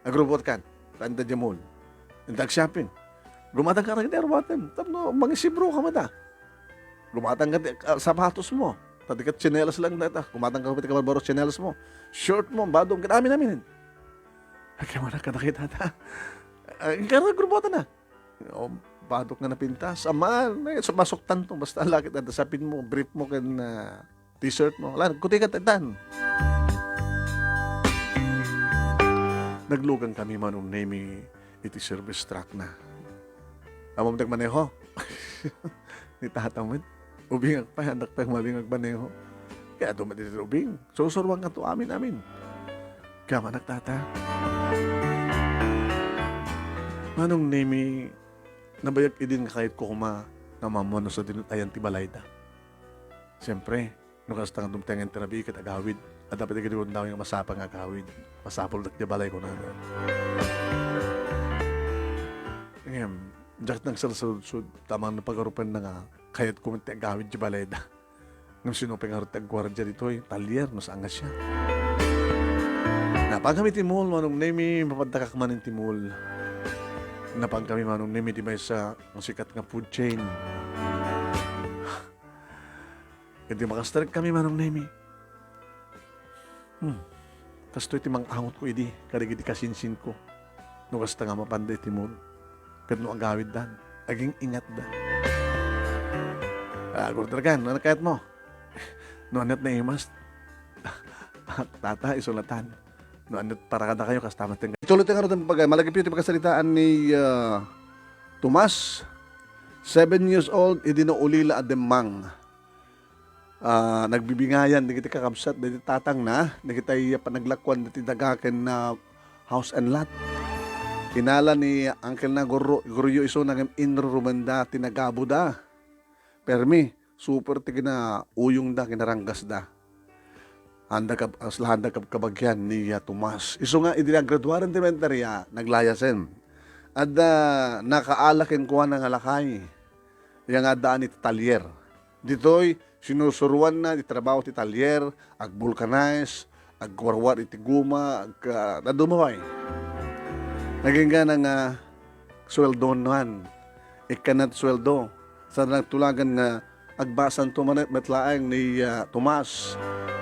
Agrobot kan, tanda jamol. Indag shopping. Gumatang ka rin ti arwatem. Tapno, mangisibro ka mata. Gumatang ka sapatos mo. Tadikat tsinelas lang data. Gumatang ka pati kabarbaro tsinelas mo. Short mo, badong, kinamin. Kaya mo na kanakita ta. Kaya grubotan na. Badok nga napintas. Aman, masok tanto. Basta lakit na dasapin mo, brief mo, kan t-shirt mo. Wala, kutikat tan. Naglugan kami manong name iti service truck na. Amam nagmaneho. Ni tatamad. Ubing pa, handak pa yung maling agmaneho. Kaya dumadit ito ubing. Susurwang ka to amin. Kaya nagtata. Manong Nemi, nabayag idin nga kahit ko kuma na mamono sa dinutayan ti balayda. Siyempre, nukas tang dumtengan tirabi kat agawid. At dapat ikitiwan daw yung masapang agawid. Masapol na ti balay ko na. Ngayon, jak nang salasud tamang napagarupan na nga kahit kuminti agawid ti balayda. Nung sinuping harot ang gwardya dito talyer, no saan nga siya. Napag kami timul, manong Nemi, mapadakak man yung timul. Napag kami manong Nemi, di ba sa sikat nga food chain. Hindi makastarik kami manong Nemi. Kasto iti mang angot ko idi, karigiti kasinsin ko. No kasta nga mapanday timul. Kadno agawid dan, aging ingat dan. Gurdragan, ano kayat mo? No anat na imas. Tata, isulatan. No anat para kada kayo, kastamat yung... Ituloy tayo nga rin pagay. Malagip yung pagkasalitaan ni Tomas. 7 years old, idinoulila ademang. Nagbibingayan, di kita kakabsat, di tatang na, di kita panaglakwan, di dagakan na house and lot. Kinala ni Uncle na Guryo iso nang inrumanda, tinagabo da. Permi, super ti kina uyong da, kinaranggas da. Handa kabagyan ni Tomas. Iso nga, idinagraduaran ti mentarya, naglayasen. At nakaalakin kuha ng alakay. Yang adaan iti talyer. Dito'y sinusuruan na itrabaho ti talyer, ag vulcanize, ag warwar iti guma, ag nadumaway. Naging ka ng sweldo naman. Ikanat sweldo. Sa nagtulagan nga agbasan tumanit matlaang ni Tomas.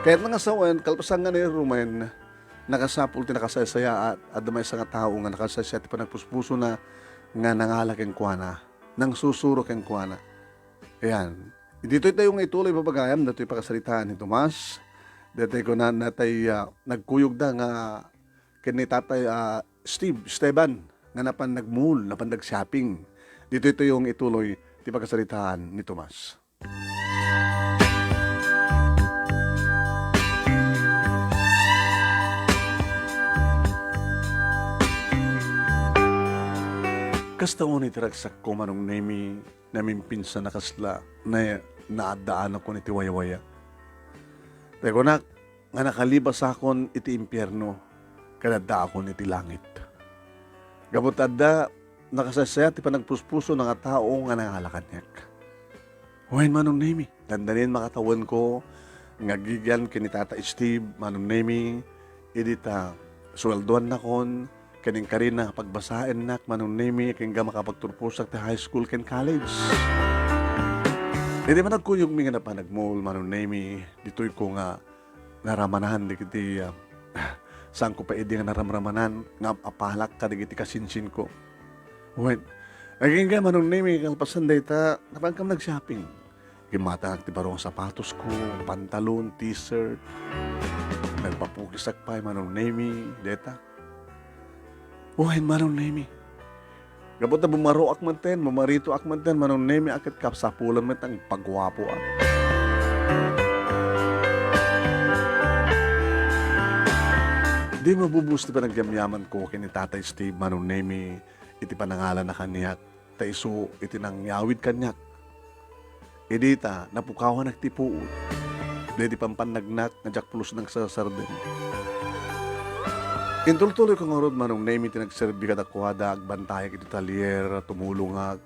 Kahit nga sa uwan, kalpasan nga ni Rumen, nakasapul ti nakasaysaya at may isang tao nga nakasasya ti panagpuspuso na nga nangalaking kuwana, nang susuro keng kuwana. Ayan. Dito tayo nga ituloy papagayam, dito yung pakasalitaan ni Tomas. Dito ko na natay nagkuyog da nga kini tatay Esteban nga napan nagmul, napan nag-shopping. Dito ito yung ituloy di pagkasalitaan ni Tomas. Kastaon iti ragsak ko manong Nemi namin pinsan nakasla na naadaan ako niti waya-waya. Pero nga nakalibas akon iti impyerno, kanada ako niti langit. Gabot adda, nakasasaya ti panagpuspuso ng tao nga nangalakanyak. Huwain manong Nemi, dandanin makatawan ko, nga gigyan kini Tata Steve, manong Nemi, idita, sweldoan na kon, kaning karina pagbasain nak manong Nemi, kaya makapagturpusak ti high school ken college. Hindi man nagkuyog mi nga na pa nagmol manong Nemi, dito'y ko nga naramanahan di kiti saan ko pa idi nga naramramanan nga apalak ka di kiti kasinsin ko. Wait, naging ka manong Nemi kalpasan data napang kam nag-shopping. Gimata ti barong sapatos ko, pantalon, t-shirt. Nagpapukisak pa manong Nemi data. Uwain manong Nemi. Gabot na bumaro ak man ten, mamarito ak man ten, manong Nemi akit kapsapulan man tang pagwapo ak. Di mabubus ti panagyaman ko kini Tatay Steve manong Nemi iti panangalan na kanyak, ta iso iti nang yawid kanyak. Idita, napukawan nagtipuod. Di pampanagnak, nadjakpulos ng sasarden. Intultuloy ko nga rod manong Nemi tinagserbi ka dakwada, agbantay iti talyer, tumulungag,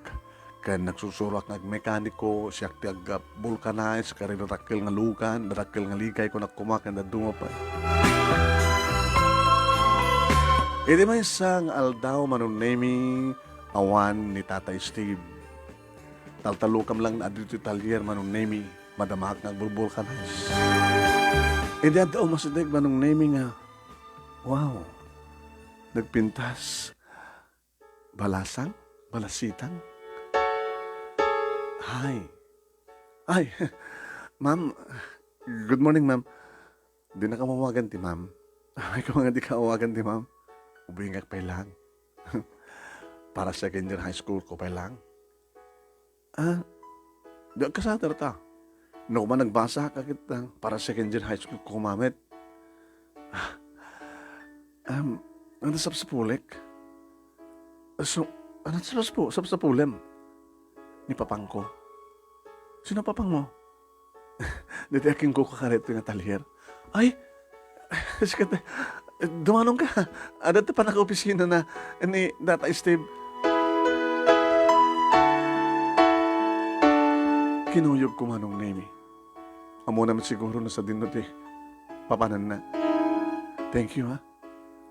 kan nagsusurak ng mekaniko, siyak ti vulcanize, kari natakil nga lukan, natakil nga ligay ko nakumakan na dumapay. Iti may isang aldaw manong Nemi, awan ni Tatay Steve. Taltalukam lang na adito talyer manong Nemi, madamak ng vulcanize. Iti addaw masidag manong Nemi nga, wow, nagpintas, balasang, balasitan. Ay, ma'am, good morning ma'am. Di na ka mawagan ti ma'am. Ay, ka mga di ka mawagan ti ma'am. Ubingak pa lang. Para second year high school ko pa lang. Di ka sa ta. No, man nagbasa ka kita para second year high school ko kumamit. Ang nasap sa pulik. So, Ano sa pulem? Ni papang ko. Sino papang mo? Dito aking ko kakarito nga talher. Ay, sikat, dumanong ka. Ada pa naka-opisina na ni Data Steve. Kinuyog ko manong name. Amo naman siguro na sa dinot eh. Papanan na. Thank you ha.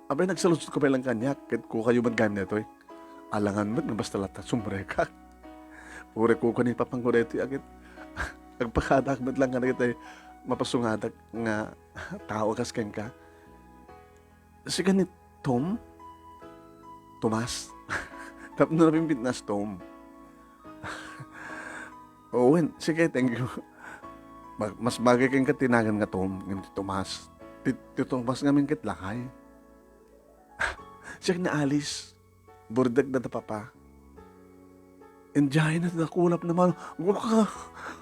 Abay nagsalusot ko pa lang kanyak. Kahit ko kayo magkam na ito eh. Alangan mo na basta lata sumbre ka. Pure ko ni papang ko dito agad. Agpakadak met lang ka na kita mapasungadak nga tao kasken ka. Si ganit Tom? Tomas? Tap na napimpit na Tom. Owen, sige, thank you. Mas bagay kang katinagan nga Tom, ng Tomas. Tomas nga min kitlakay. Siya na Alice. Burdag na papa. Enjoy na nakulap naman. Waka.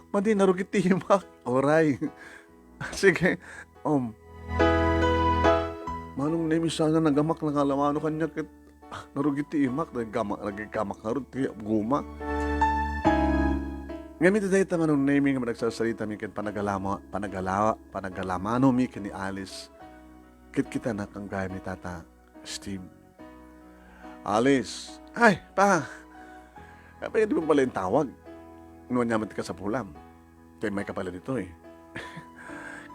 Madi narugit timak. Oray. Sige. Manong name sana nagamak ng alamano kanya kit narugit timak. Nagamak narut. Guma. Ngamit tayo taman ng naming nga nagsasalita mi kin panagalamano mi kin ni Alice. Kit kita na kang gaya ni Tata Steve. Alice. Ay, pa. Kaya di mo pala yung tawag. Nuwan niya ka sa pulam. Kaya may kapala dito eh.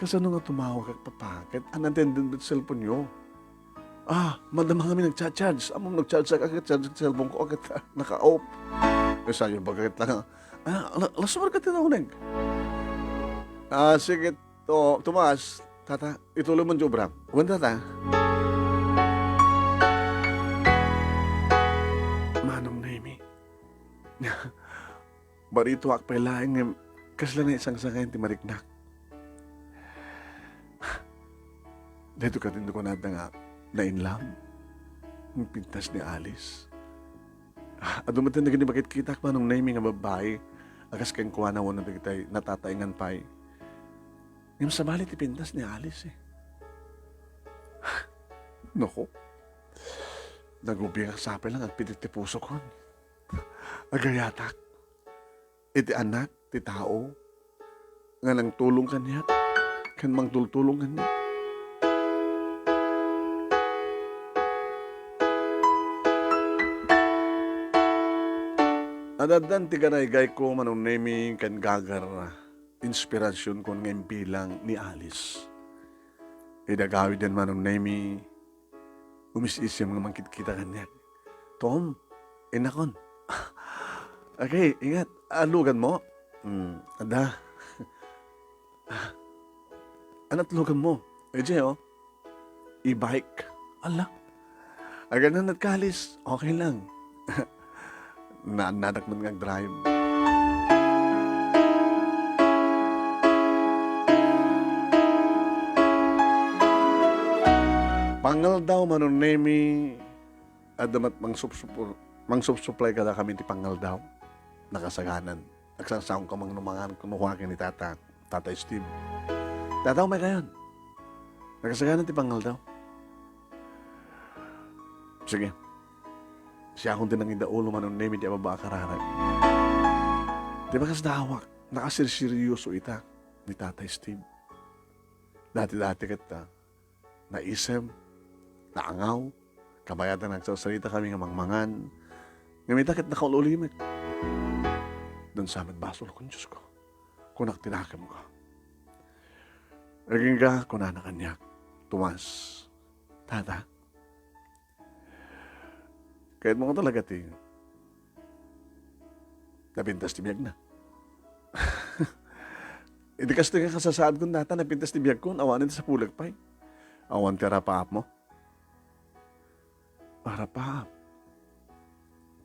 Kasi ano nga tumawag ka papakit, unattended with cellphone nyo. Madama kami nagcha-charge. Among nagcha-charge agad, charge sa cellphone ko agad naka-off. Kasi sa'yo bagay lang. Lasumar ka tinaunig. Sige, Tomas. Tata, ituloy mo Jobram. Huwag tata. Barito ak pailaing ng kasla na isang sakayin ti mariknak. Dito ka tindo ko nata nga na in love. Ang pintas ni Alice. At dumating na ganyan bakit kita pa nung naming nga babae. Agas kang kuha na wala na kita'y natataingan pa'y. Ngayon sa bali ti pintas ni Alice eh. Nako. Nagubing sapay lang at pitit ti puso ko. Agayatak. Iti anak, ti tao, nga nang tulong kanya, kan mang tultulong kanya. Adadan ti ganaygay ko manong naming kan gagar inspirasyon kon ngayon bilang ni Alice. Idagawi din manong naming umis-isip nga mangkit-kita kanya. Tom, inakon. Okay, ingat. Alugan mo? Ada. Anat lugan mo? E.J. E-bike. Ala. Agad na nagkalis. Okay lang. Nanak man nga drive. Pangal daw manong nemi adamat mang-supply kada kami ti pangal daw. Nakasaganan. Nagsasawang ka mang numangan kunuhakin ni Tata Steve. Tataw may kayon. Nakasaganan ti pangal daw. Sige. Siya akong din ang idaulo man ang name di ababa kararag. Di ba kas dawak? Nakasirseryoso ita ni Tata Steve. Dati-dati kita naisem, naangaw, kabayatan nagsasalita kami ng mangmangan. Ngamita kit nakaulimit. Doon sa amin basol kong Diyos ko. Kunak tinakam ko. Naging ka, kunana kanyak. Tumas. Tata. Kahit mo ko talaga ti. Napintas ti biyag na. Hindi kasi nga kasasaad kong data, napintas ti biyag ko, awanin sa pulag pa'y. Awan ti rapaap mo. Rapaap.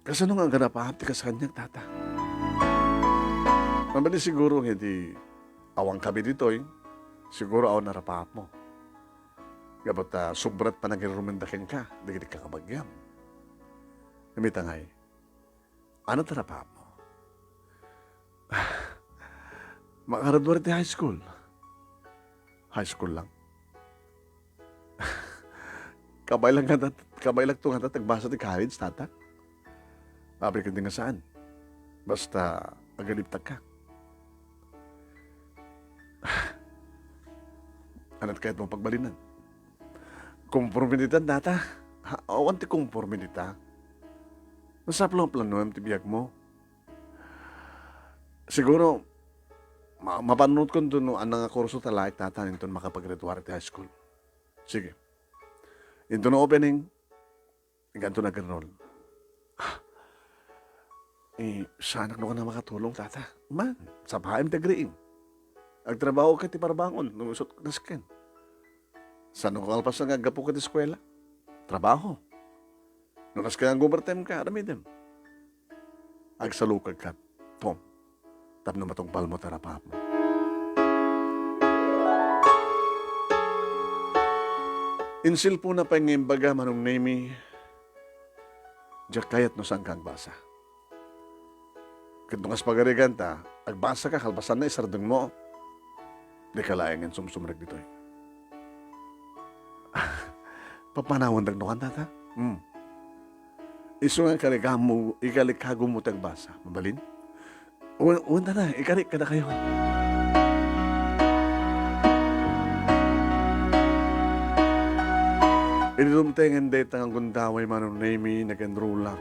Kasi nung ang rapaap ti kasanyag, tata. Mabali siguro hindi awang kabi dito eh. Siguro awan na rapaap mo. Gabot subrat pa nagirumendakin ka, digit ka kabagyam. Namitangay, ano tarapaap mo? Makaradwar ti high school. High school lang. Kabay lang to nga tagbasa ti college, tata. Abi ka din nga saan. Basta agaliptag ka. Anat kahit mo pagbalinan. Kompormidita data. Awan ti kompormidita. Nasaplo ang plano ang tibiyag mo. Siguro, mapanood ko doon ang nga kurso talaik tatanin doon makapag-graduate high school. Sige. Ito na opening, ganito nag-enroll. Sana no ka na makatulong, tata. Man, sa pahaim tagriing. Agtrabaho ka ti parbangon, numusot ka na skin. Saan ko kalpas na gapo ka ti eskwela? Trabaho. Nunas ka ang overtime ka, aramidem. Agsalukag ka, Tom. Tapno matong palmo tarapap mo. Insil po na pangimbaga manong nemi, diyak kayat no sang kang basa. Kadungas pagariganta, agbasa ka, kalbasan na isardeng mo. Di ka laing sumsumrag dito eh. Papanawan dagnokan tata? Iso nga ikalikhago mo tagbasa. Mabalin? Uwan na, ikarik ka na kayo. Inilumtengan dito ang gundaway manong nemi nag-enrolak.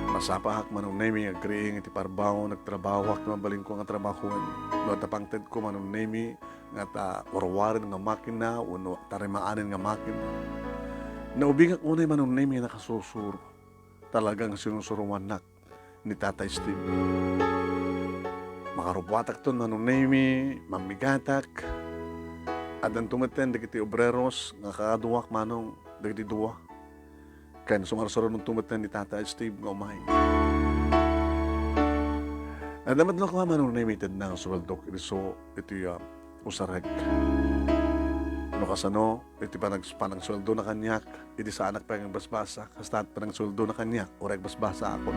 Masapahak manong nemi agreeing iti parbaho nagtrabaho na mabalin ko nga trabahuan. No tapangted ko manong nemi nga ta warwarin nga makina uno tarimaanin nga makina. Naubingak unay manong nemi nakasusuro. Talagang sinusuruan nak ni Tatay Steve. Makarubwatak ton manong nemi mamigatak. Adan tumaten dagiti obreros nga kakaduwak manong dagiti duwa. Kaya sumarsaro nung tumaten ni Tata Steve nga umay. Adamad lang ko manong limited na ang sweldo. So, ito usarag. Ano kasano, ito panang sweldo na kanyak. Iti sa anak pa yung basbasa. Kastat panang sweldo na kanyak. Oreg basbasa ako.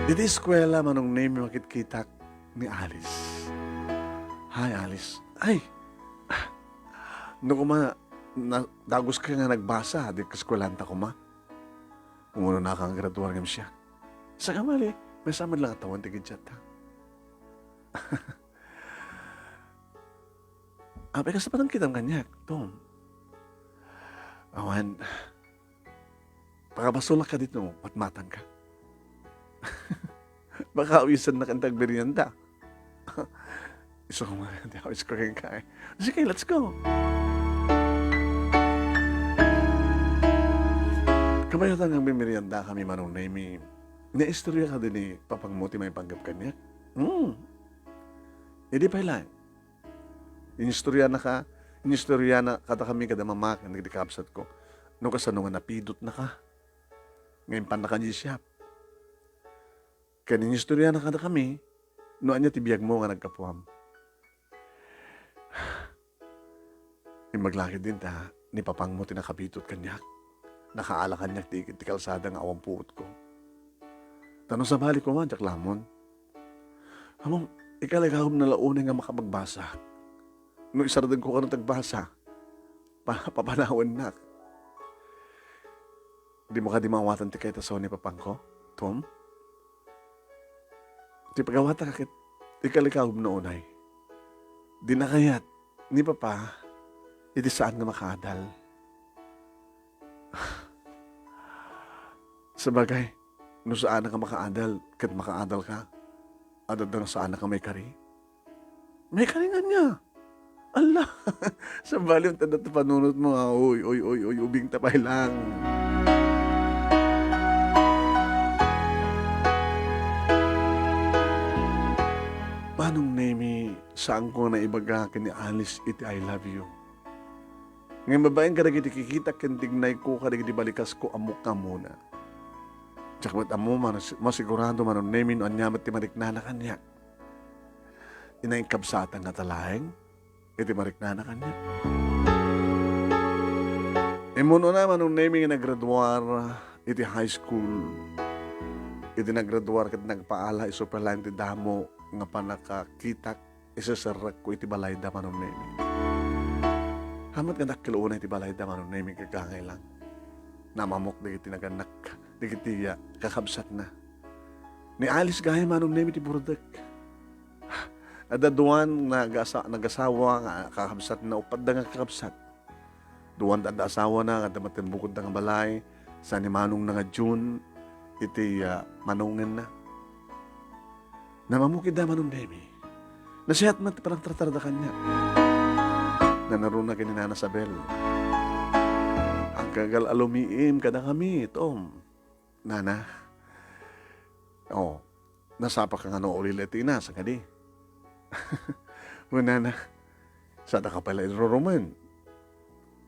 Iti eskwela manong name makit-kitak ni Alice. Hi, Alice. Ay! Ano dagos ka nga nagbasa, di kaskwalanta ko ma. Kung ano na kang graduar ngam siya. Sa kamali, may samad lang atawan tigid siya ta. Apay ka sa patang kitang kanyak, Tom. Awan, pakabasulak ka dito, matmatang ka. Baka awisan na kang tagbiryanda. Iso ko mga, di awis ko kayong kaya. Sige, let's go. Kamayatan ng bimirianda kami manong nami. Na-istorya ka din ni Papang Muti may panggap kanya. Hindi pa lang. Inistorya na kada kami kada mamak, nagdikapsat ko. No kasano nga napidot na ka. Ngayon pa na kanyi siya. Kaya inistorya na kada kami, noan niya tibiyag mo nga nagkapuam. Maglaki din ta, ni Papang Muti nakabitot kanya. Nakaalakan niya ti kalsada nga awang puot ko. Tanong sa balik ko man, jak lamon. Among, ikalagahom na launin nga makapagbasa. No isaradag ko ka ng tagbasa, papanawan na. Di mo ka di mawatan ti kay tasaw ni Papang ko, Tom? Ti pagawata kakit, ikalagahom na unay. Di na kayat, ni Papa, iti saan nga makadal. Sabagay, no saan ka makaadal, kat makaadal ka, adad na saan ka may kari. May karingan niya. Allah, sa bali yung tanda panunod mo, oy, ubing tapay lang. Manong nemi, saan ko na ibaga ni Alice iti I love you. Ngayon babaeng ka nagiti kikita kendignay ko ka nagiti balikas ko amok ka muna. Tsaka ba't amo masigurado manon nemi no anyamat ti mariknana kanya. Inaing kabsatan nga talaeng iti mariknana kanya. Imuno na manong nemi nga nagraduar iti high school. Iti nagraduar kat nagpaala iso pala iti damo nga panakakitak isasarak ko iti balay da manong nemi. Hamat ka nakkiluunay ti balay da manong nemi kagangay lang. Namamok di kiti naganak, di kiti kakabsat na. Ni alis gaya manong nemi ti burdak. Adaduan nagasawa nga kakabsat na upad da nga kakabsat. Duwan da asawa na kada matimbukod da nga balay sa ni manong nga June iti manongen na. Namamukid da manong nemi. Nasihat man ti parang tratar da kanya. Nanaruna kini Nana Sabel. Ang kagal alumiim kada kami, Tom. Nana. Oh, nasapa ka nga no uliletina sa kadi. Nana, sada ka pala iroroman.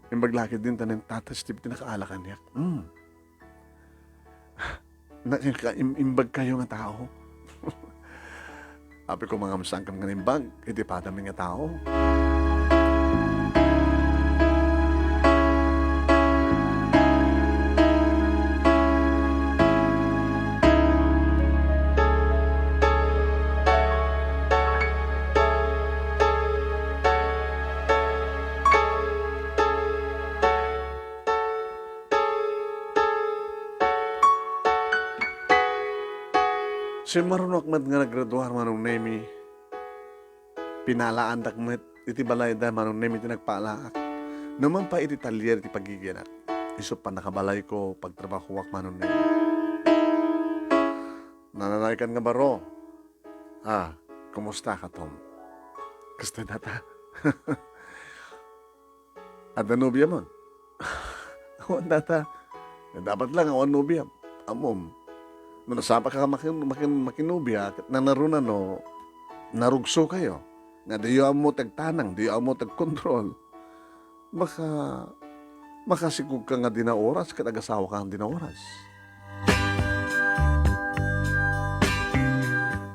Imbaglakid din tanin tatas tip tinakaalakan niya. Imbag kayo nga tao. Api ko mga masangkam nga imbag, iti padami nga tao. Si marunok mat nga nagraduar manong nemi, pinalaan takmet, iti balay da manong nemi iti nagpaalaak. Naman pa iti talyer iti pagigianak. Iso pa nakabalay ko pagtrabahuak manong nemi. Nananaykan nga baro. Kumusta ka, Tom? Gusto na ta? At nubya mo? Awan data. Dapat lang awan nubya. Amom. Nung nasapa ka makinubya, nanaruna no, narugso kayo. Nga diyo mo tagtanang, diyo mo tagkontrol. Makasigug ka nga dinaoras, katagasawa ka ang dinaoras.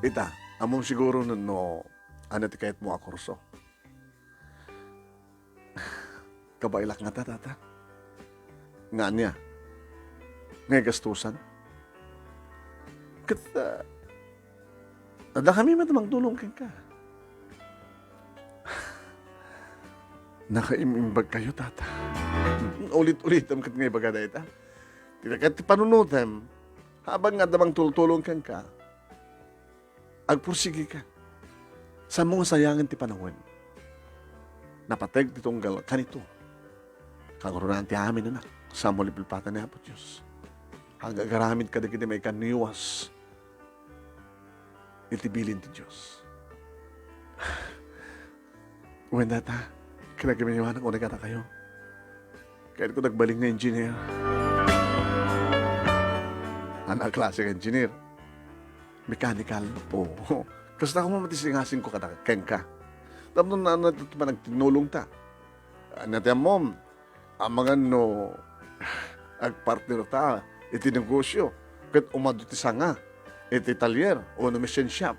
Ita, among siguro no, ano ti kahit mo akurso. Kabailak nga tata. Nga niya. Nga gastusan. Kata, ada kami matamang tulong ka. Nakaimimbag kayo, tata. Ulit-ulit ang kat ngay bagada ita. Tinakat panunutan, habang nga damang tulong ka, agpursigi ka. Sa mga sayangan ti panahon, napateg ti tunggal kanito. Kagurunan ti amin anak, sa mulipilpatan ni Apo Diyos. Hanggang garamid ka di may kaniwas, itibilin ti Diyos. When data, kinagamiwan ang unang kata kayo. Kahit ko nagbaling na engineer. Anak klase ka engineer. Mechanical po. Kasi ako mamatisingasin ko keng ka. Tapos na nagtinulong ta. Natiyang mom, ang mga no, agpartner ta, iti negosyo. Kahit umaduti sa nga. Iti talyer o no machine shop.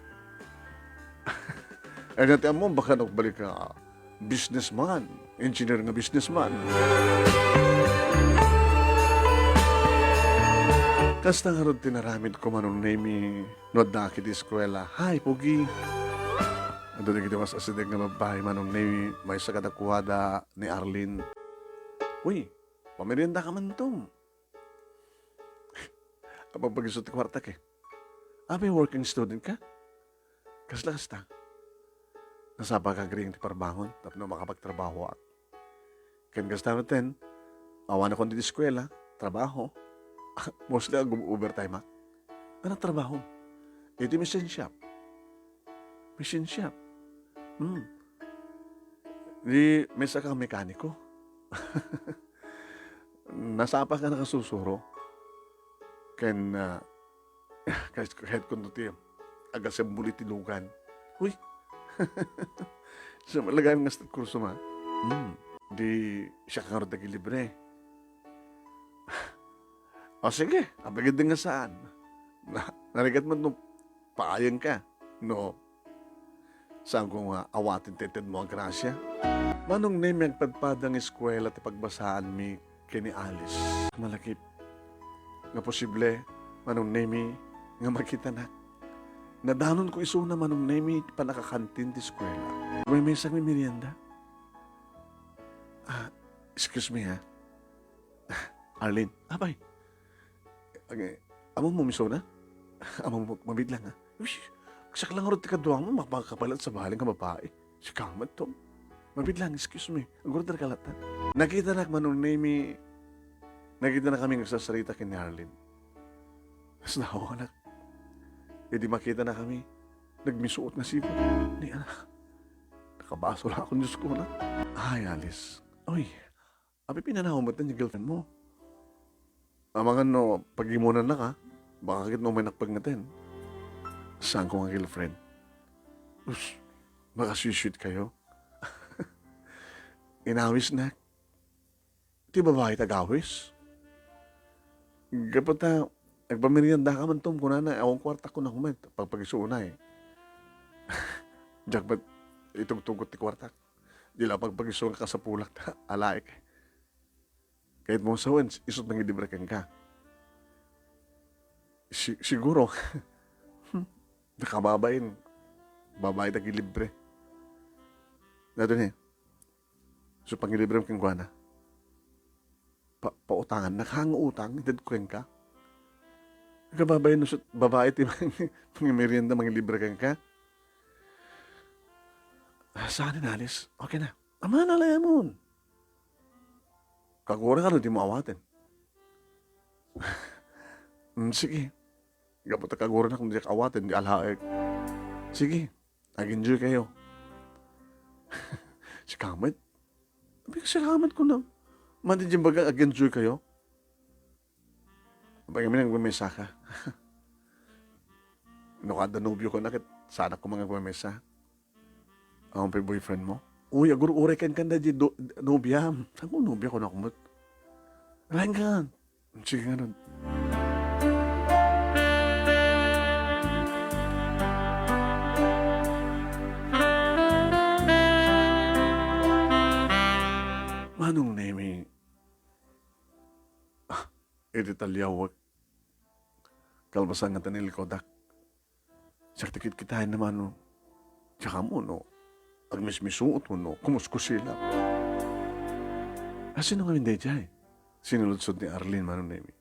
Ay natin mo, baka nagbalik ka businessman, engineer nga businessman. Kasta nga ron tinaramid ko manong name no daki di eskwela. Hi, Pugi. Ando na kita mas asideg nga mabahay manong name may sakadakuwada ni Arlene. Uy, pamerienda ka man tong. Kapag pag-isot kwartak eh. May working student ka? Kasla-kasta. Nasaba ka agring ti parbangon, tapos na makapagtrabaho at. Kan kasta natin, awan ako di eskwela, trabaho. Mostly overtime ha. Ano trabaho? Ito machine shop. Machine shop. Di, may saka mekaniko. Nasapa ka nakasusuro. Ken, kahit kundo tiyo, aga sembuli tilugan. Uy! So, malagay nga sa kurso ma. Di siya kang rodagi libre. O sige, abagid din nga saan. Narigat mo nung paayang ka. No, saan kung awatin teted mo ang grasya? Manong name yung pagpadang eskwela at pagbasaan mi kini Alice. Malakip. Nga posible, manong name nga makita na. Nadanon ko isuna manong name pa nakakantin di eskwela. May mesang may merienda. Excuse me, ha? Arlene. Abay. Okay. Among mo miso na? Among mo mabiglang, ha? Uy, kasak lang rin tikaduang mo, makapakapalat sa bahaling ka babae. Si kamat to. Mabiglang, excuse me. Ang gurudar kalatan. Nakita na manong name, nakita na kami nagsasarita kay ni Arlene. Mas nahawa anak. E di makita na kami. Nagmisuot na siya. Ni anak. Nakabaso lang ako, Diyos ko na. Ay, Alice. Oy, abi pinanahumot na yung girlfriend mo. Amangan no, pag-imunan na ka, baka kit no may nakpagnatin. Saan ko nga girlfriend? Us, baka shoot kayo. Inawis na. Di babae tagawis? Kapag na, nagpamerienda ka man tom, kuna na, awang kwarta ko na kumit, pagpag-isuuna eh. Diyak ba't itugtugot ti kwarta? Di lang pagpag-isuuna ka sa pulak na alaik. Kahit mo sa wens, isot nang idibrekan ka. Siguro, nakababain, babae tagilibre. Nato niya, so pangilibre kang guana, pautangan, nakhang utang, idad ko ka. Nagkababay no sa babae ti mga merienda, mga libre kang ka. Saan na, Alice? Okay na. Ama na lang mo. Kagura ka no, di mo awatin. Sige. Kapag kagura na kung di awatin, di alhaeg. Sige. Nag-enjoy kayo. Si Kamat? Si Kamat ko na. Mandi dyan baga, nag-enjoy kayo. Pag kami nagmamesa ka. Kada nobyo ko na, sana ko mga nagmamesa. Ang boyfriend mo. Uy, agur uray kan na di nobya. Saan ko nobya ko na kumot? Alain ka. Sige nga nun. Manong nemi? Editalyawag. Kalbasan nga tanil kodak. Saktikit kitahin naman, no. Tsaka mo, no. Agmismisuot mo, no. Kumuskus sila. Sino nga hindi dyan? Sinuludsod ni Arlene, manong nemi.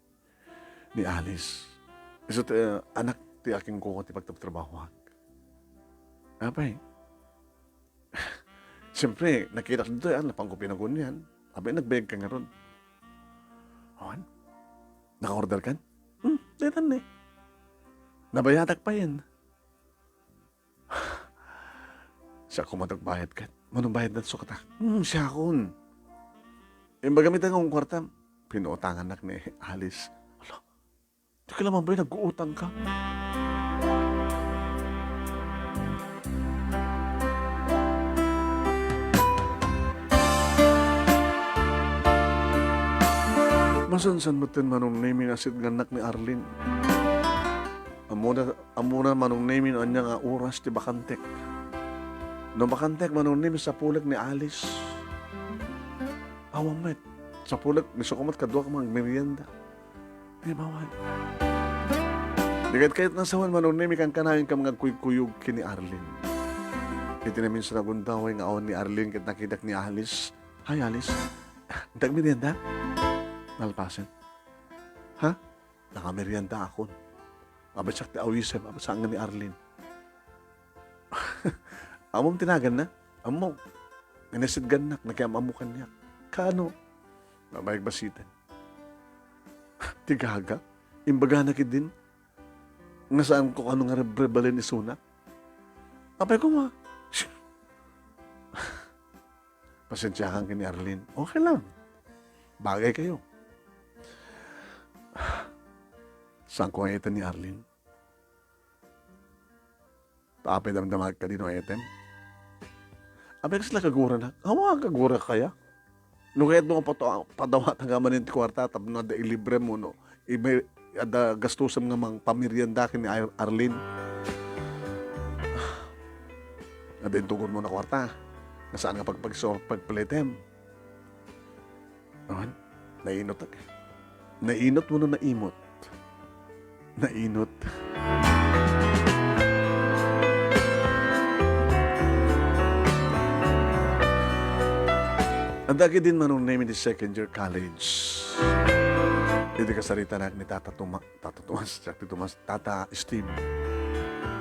Ni Alice. Isa anak ti aking kuko ti pagtatrabahoan. Abay. Siyempre, nakita ko dito yan, napangkupin ako niyan. Abay, nagbeg ka nga ron. Awan? Naka-order kan? Detan eh. Nabayatak pa yan. Siya kumatagbayad ka. Manong bayad na sukatak? Siya akon. Yung bagamitan kong kwarta, pinuutangan nak ni Alice. Hala, di ka naman ba nag-uutang ka? Masansan mo tin manong namin asit ganak ni Arlene. Amuna manong namin anya nga oras ti bakantek. No bakantek manong namin sa pulag ni Alice. Awang met. Sa pulag, misukumat kadwa ka mga merienda. Ay, bawal. Dikat kahit nasawan manong namin kang kanahin ka mga kuyog kini Arlene. Iti namin sa nagundaway nga awan ni Arlene kat nakidak ni Alice. Hi, Alice. Dag merienda? Nalpasan. Ha? Nakamerienda ako. Mabasak ti awisem, mabasaan nga ni Arlene. Amom tinagan na. Amom. Nanesidgan nak, nakiamamukan niya. Kano? Mabayag basitan. Tigaga. Imbaga na din. Nasaan ko ano nga rebalin ni Suna. Apay ko ma. Pasensyahan ka ni Arlene. Okay lang. Bagay kayo. Saan ko ang etem ni Arlene? Taapay damdamag ka din o etem? Abay sila kagura na. Awa kagura kaya? Nung kahit mo padawat nga manin ti kwarta, tapos na da ilibre mo, no? Iba, ada gastusam nga mang pamirianda ni Arlene. Ada intugon mo na kwarta. Nasaan nga pagpalitem? Awan, nainot ak. Nainot mo na naimot. Nainot. Ang dagi din manong name ni second year college. Hindi ka sarita na ni Tata Tomas, Tata Steve.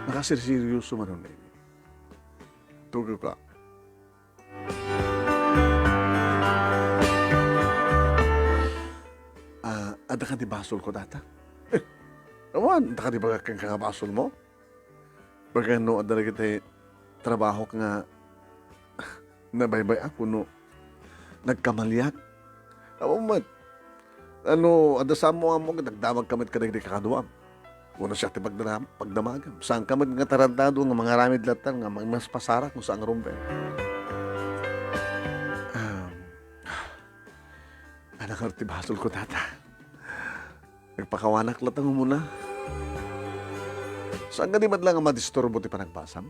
Nakasirseryoso manong name. Tugo ka. Ada ka di basol ko, Tata? Awan, ada ka di ba kang kakabasol mo? Pagka no, ada kita trabaho ka nga nabaybay ako no nagkamalyak. Awan, ada sa mo nga mo, nagdamag kamit ka na hindi kakaduam. Una siya ti pagdamagam. Saan kamit nga tarantado nga mga ramid latan nga mas pasarak kung saan rumpe. Anak arti basol ko, Tata. Nagpakawanak latang muna. Saan ka di man lang ang madisturbo ti panagbasam?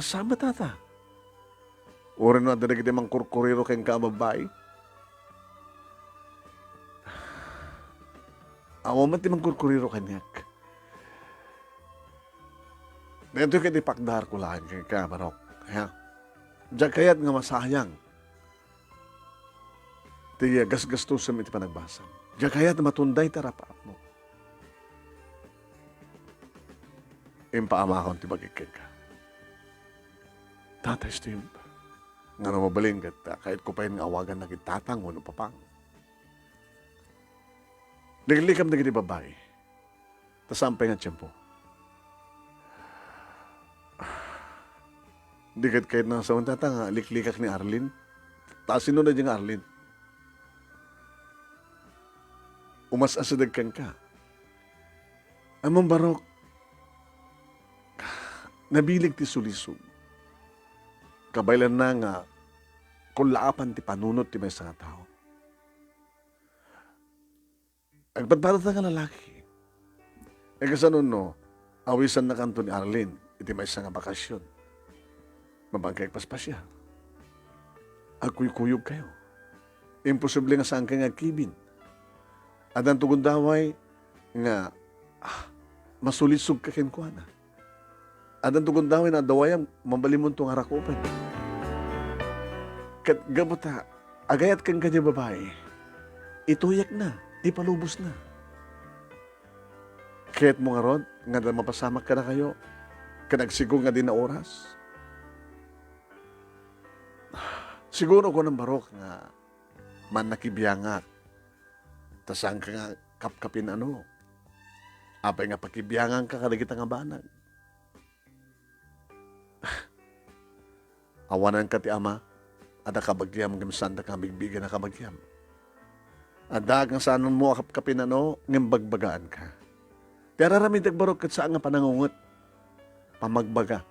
Saan ba, Tata? Uri no, anda na kita mang kurkuriro kayong kamabay? Awa man ti mang kurkuriro kanyak. Dito kayo di pakdar ko lang kayong kamarok. Diyan kaya't nga masayang. Tiya gasgasto sa iti panagbasam. Diyan kaya't matunday tarapaap mo. Impaama akong ti magiging ka. Tata Steve, nga na mabaling ka, kahit ko pa yung awagan na kitatang o papang. Naglikam na gini babae. Tasampay nga tiyempo. Dikat kahit na sa tata nga, liklikak ni Arlene. Tasin na dyan Arlene. Umas-asadag kang ka. Amang barok, nabilig ti sulisog. Kabaylan na nga, kulaapan ti panunot ti may sa tao. Agpadparat na nga lalaki. Kasanon no, awisan na kanto ni Arlene, iti may sa nga bakasyon. Mabangkay paspasya. Agkuy-kuyog kayo. Imposible nga saan ka nga kibin. At ang tugundaway nga masulisog ka kinkuana. At ang tugundaway na dawayang mambalimon tong harakopan. Kat gabuta, agayat kang kanya babae, ituyak na, ipalubos na. Kaya't mo nga ron, nga na mapasamak ka na kayo, kanagsigong nga din na oras. Siguro ko ng barok nga man nakibiyangak. Tasang ka nga kapkapin ano. Apay nga pakibiyangan ka kadagita nga banag. Awanan ka ti ama. Ada kabagyam gamsan da kabigbigan na kabagyam. Ada kang sanon mo kapkapin ano. Ngembagbagaan ka. Tiyara rami dagbarok kat saan nga panangungot. Pamagbaga.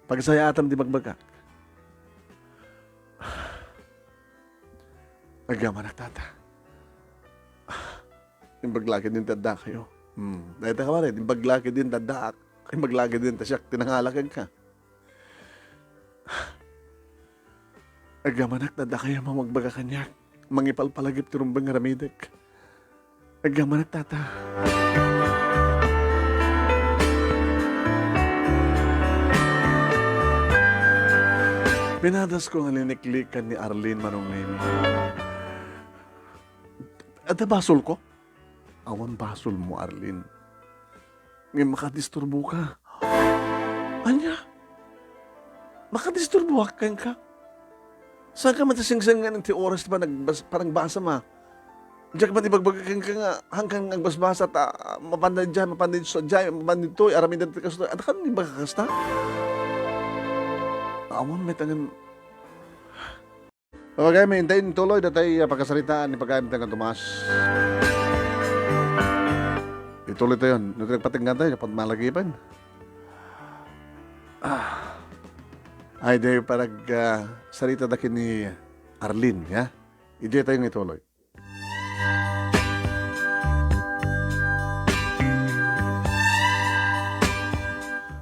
Pagsaya atam di magbaga. Agyaman na tata. Imbaglaki din tada kayo. Dahil ka ba rin, imbaglaki din tada. Imbaglaki din tasyak, tinangalakan ka. Agamanak tada kayo mamagbaga kanyak. Mangipalpalagip tirumbang ramidek. Agamanak tata. Pinadas ko nga liniklikan ni Arlene manong name. Ada basol ko? Awan basol mo, Arlene. Ngayon makadisturbo ka. Anya? Makadisturbo ka? Saan ka matasing-sing nga ng ti oras pa parang basa ma? Diyan ka pati bagbagakan ka nga hanggang agbasbasa ta mapanday dyan, mapanday dyan, mapanday to, aramin dyan ka sa. At ka nang bagakasta? Awan may tangan. Okay, may hintayin tuloy na tayo pagkasalitaan ni pagkain ng Tomas. Ituloy tayo yun. Nagpatinggan tayo kapag malagipan. Ay, dahil parang salita na ni Arlene, ya? Ije tayong ituloy.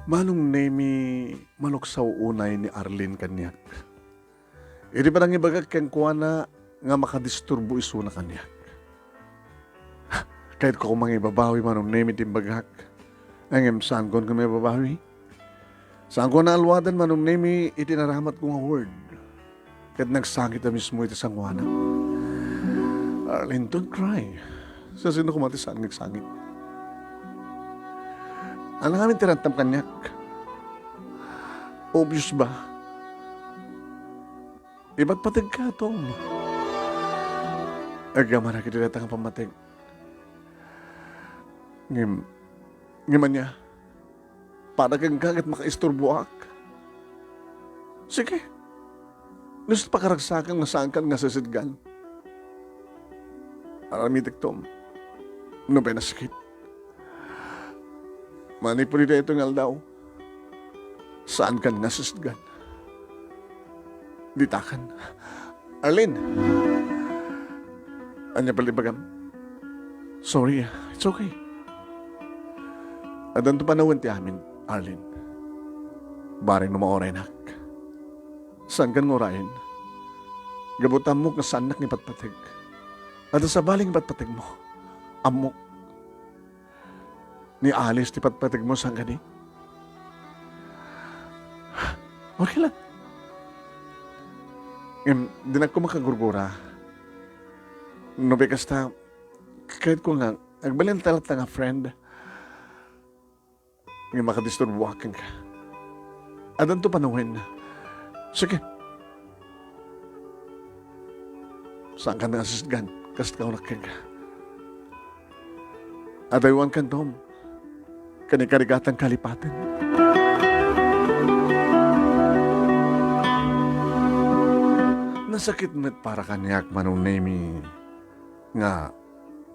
Manong nemi maluksaw unay ni Arlene kanyak. Iri pa nang ibagag kang kuwana nga makadisturbo iso na kanyak. Kahit ko kumang ibabawi manong nemi timbagak. Ang imsan kon kung may babawi. Saan ko naalwadan manong nemi itinaramat ko nga word. Kat nagsangit na mismo iti sangwana. Arlene, don't cry. Sa sino kumati saan nagsangit? Ano nga tirantam kanyak? Obvious ba? Iba't patig ka, Tom. Agama na kitilatang pamatig. Ngaman niya, para kang kagit makaisturbo ak. Sige. Gusto pakaragsakan nga saan kan nga sasidgan. Aramitik, Tom. No ba na sakit? Manipulita ito nga daw. Saan kan nga sasidgan? Ditakan. Arlene. Anya palibagam. Sorry, it's okay. Adan to panawin ti amin, Arlene. Baring numaorenak. Saan kan ngorain? Gabutan mo nga saan nak ni patpatig. At sa baling patpatig mo, amok. Ni Alice ti patpatig mo saan gani? Okay lang. Di na ko makagurgura. No, because kahit ko nga, agbalin talat nga friend, nga makadisturbuakan ka. Adan to panuhin. Sige. Saan ka nasisgan? Kasi ka unakin ka. Adaywan kan, Tom. Kanikarigatan kalipatan. Nasakit met para kanyak manong nemi nga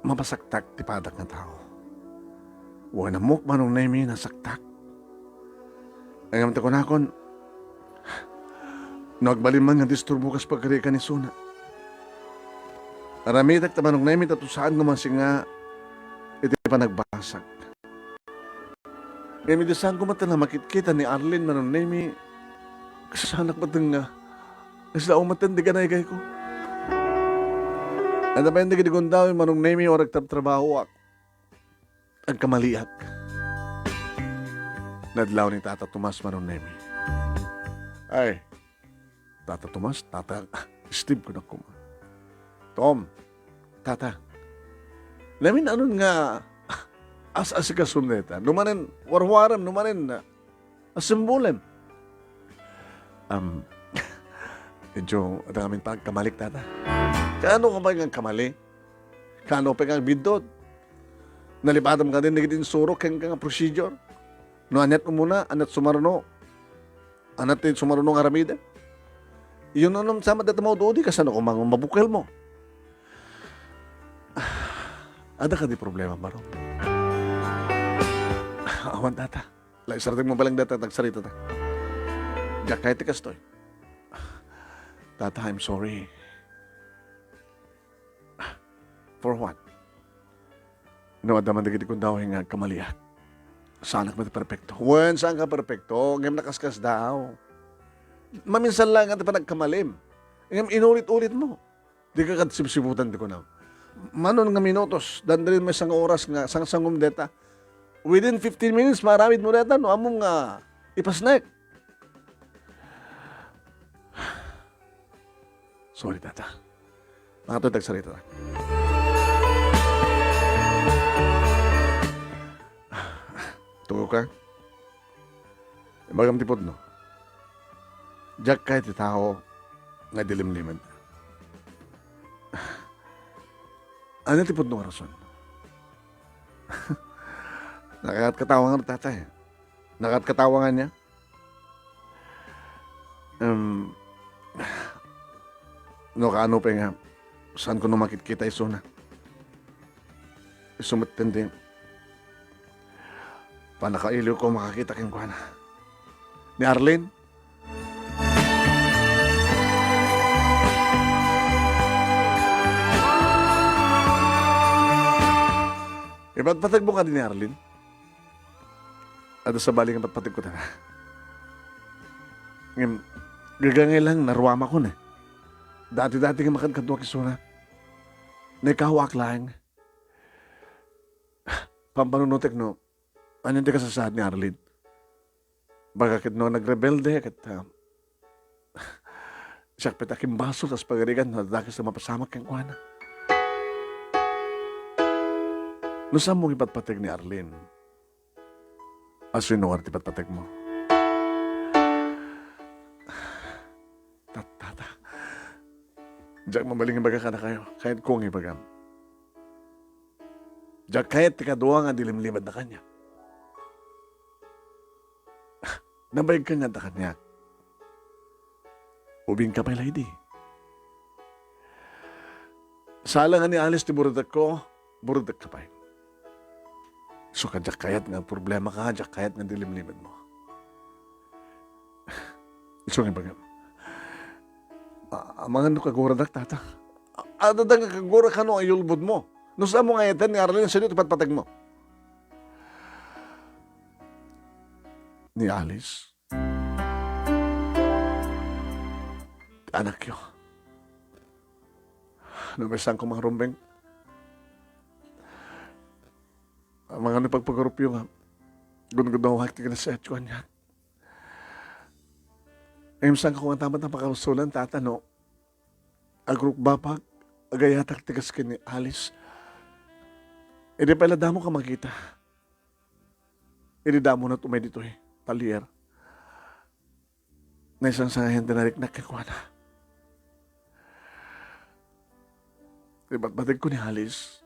mapasaktak ti padak nga tao. Huwag na muk manong nemi nasaktak. Ang amta ko na kon, nagbaliman nga disturbo kas pagkarika ni Suna. Aramitak ta manong nemi tatusaan naman siya nga iti pa nagbasag. Ngayon midasaan ko mata na makit-kita ni Arlene manong nemi kasanak matang nga isla umatan di ka na ikay ko. Ang tapay hindi kinigundaw yung manong nemi o nagtatrabaho ak. Ang kamaliak. Nadlaw ni Tata Tomas manong nemi. Ay, Tata Tomas, Tata, Steve ko na kuma. Tom, Tata, namin anon nga as-as ka sumneta. Numanin, warwaram, numanin na asimbolem. Medyo, at ang aming pagkamalik, Tata. Kaano ka ba yung kamali? Kaano pa yung bidot? Nalipatam ka din, nagiging surok kang kang procedure. No, anat mo muna, anat sumarno. Anat din sumarno ng aramida. Yun anong sama dati mo doon, kasano kung mga mabukal mo. Ada ka di problema, Maro? Awan, Tata. Laisarating mo balang data, tagsarita ta. Diyak kahit ikastoy. Tata, I'm sorry. For what? No, adaman na kung daw yung kamaliak. Saan ka perfecto? When saan ka perfecto? Ngayon nakaskas daw. Maminsan lang ang panagkamalim. Ngayon inulit-ulit mo. Di ka kadsibsibutan di ko na. Manon nga minutos, dandalin mo isang oras nga, sang-sangum deta. Within 15 minutes, maramid mo deta, no? Among ipasnek. Sorry, Tata. Mga tagsarita na. Tugo ka? Bagam tipod, no? Diyak kahit tao nga dilim-liman. Ano tipod no rason? Nakakatawa nga Tata eh. Nakakatawa nga niya. No, kaano pa nga, saan ko nung makikita iso na? Isumatindi. Panakailiw ko makakita kong kuha na. Ni Arlene? Ipatpatag mo ka din ni Arlene? At sa bali nga patpatag ko na. Gagangay lang, naruwama ko na. Dati-dati nga makadkadwa kisuna. Naikawak lang. Pampanunutek no, anyan di ka sasad ni Arlene. Baga kit no nagrebelde, kat siya pitakim baso, tas pagarigan, nadakis na mapasamak kang kuhana. Nusa mong ipatpatig ni Arlene? Asino ang ipatpatig mo? Tata. Diyak mamaling ibaga ka na kayo. Kahit kong ibagam. Diyak kahit tikaduwa nga dilimlimad na kanya. Nabayag ka nga na kanya. Ubing ka pa lady. Sala nga ni Alice ti burudak ko, burudak ka pa. So kadyak kayat nga problema ka, kadyak kayat nga dilimlimad mo. So nga bagam. Mga no kaguradak tata. Ada nga kagura ka no ayulbod mo. No sa mo nga yatan ni Arlene sa dito patpatag mo. Ni Alice. Anak yo. Numesan ko mga rumbeng. Mga napagpagrup yung gunugod na wakti ka na sa etsuan niya. Ngayon saan ka kung ang tamat na pakausulan, tata, no? Agruk bapag, agayatak tigas ka ni Alice. Hindi pala damo ka makita. Hindi damo na tumay dito palier. Na isang sangayan dinarik na kakuha na. Diba't batig ko ni Alice.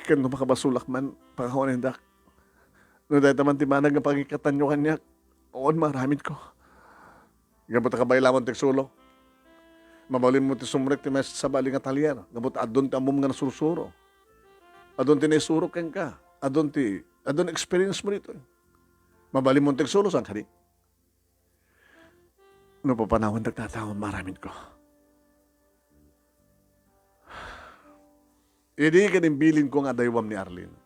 Kaya nung makabasulak man, pakakuha na hindak. Nung dahil naman timanag ng pangikatan nyo kanya, oon maramit ko. Gabot ka ba ilamon teksulo? Mabalin mo ti sumrek ti mes sa baling atalier. Gabot adon ti amom nga nasursuro. Adon ti naisuro ken ka. Adon experience mo nito. Mabalin mo teksulo saan ka di? No papanahon nagtatawon maramit ko. Hindi ka bilin ko nga daywam ni Arlene.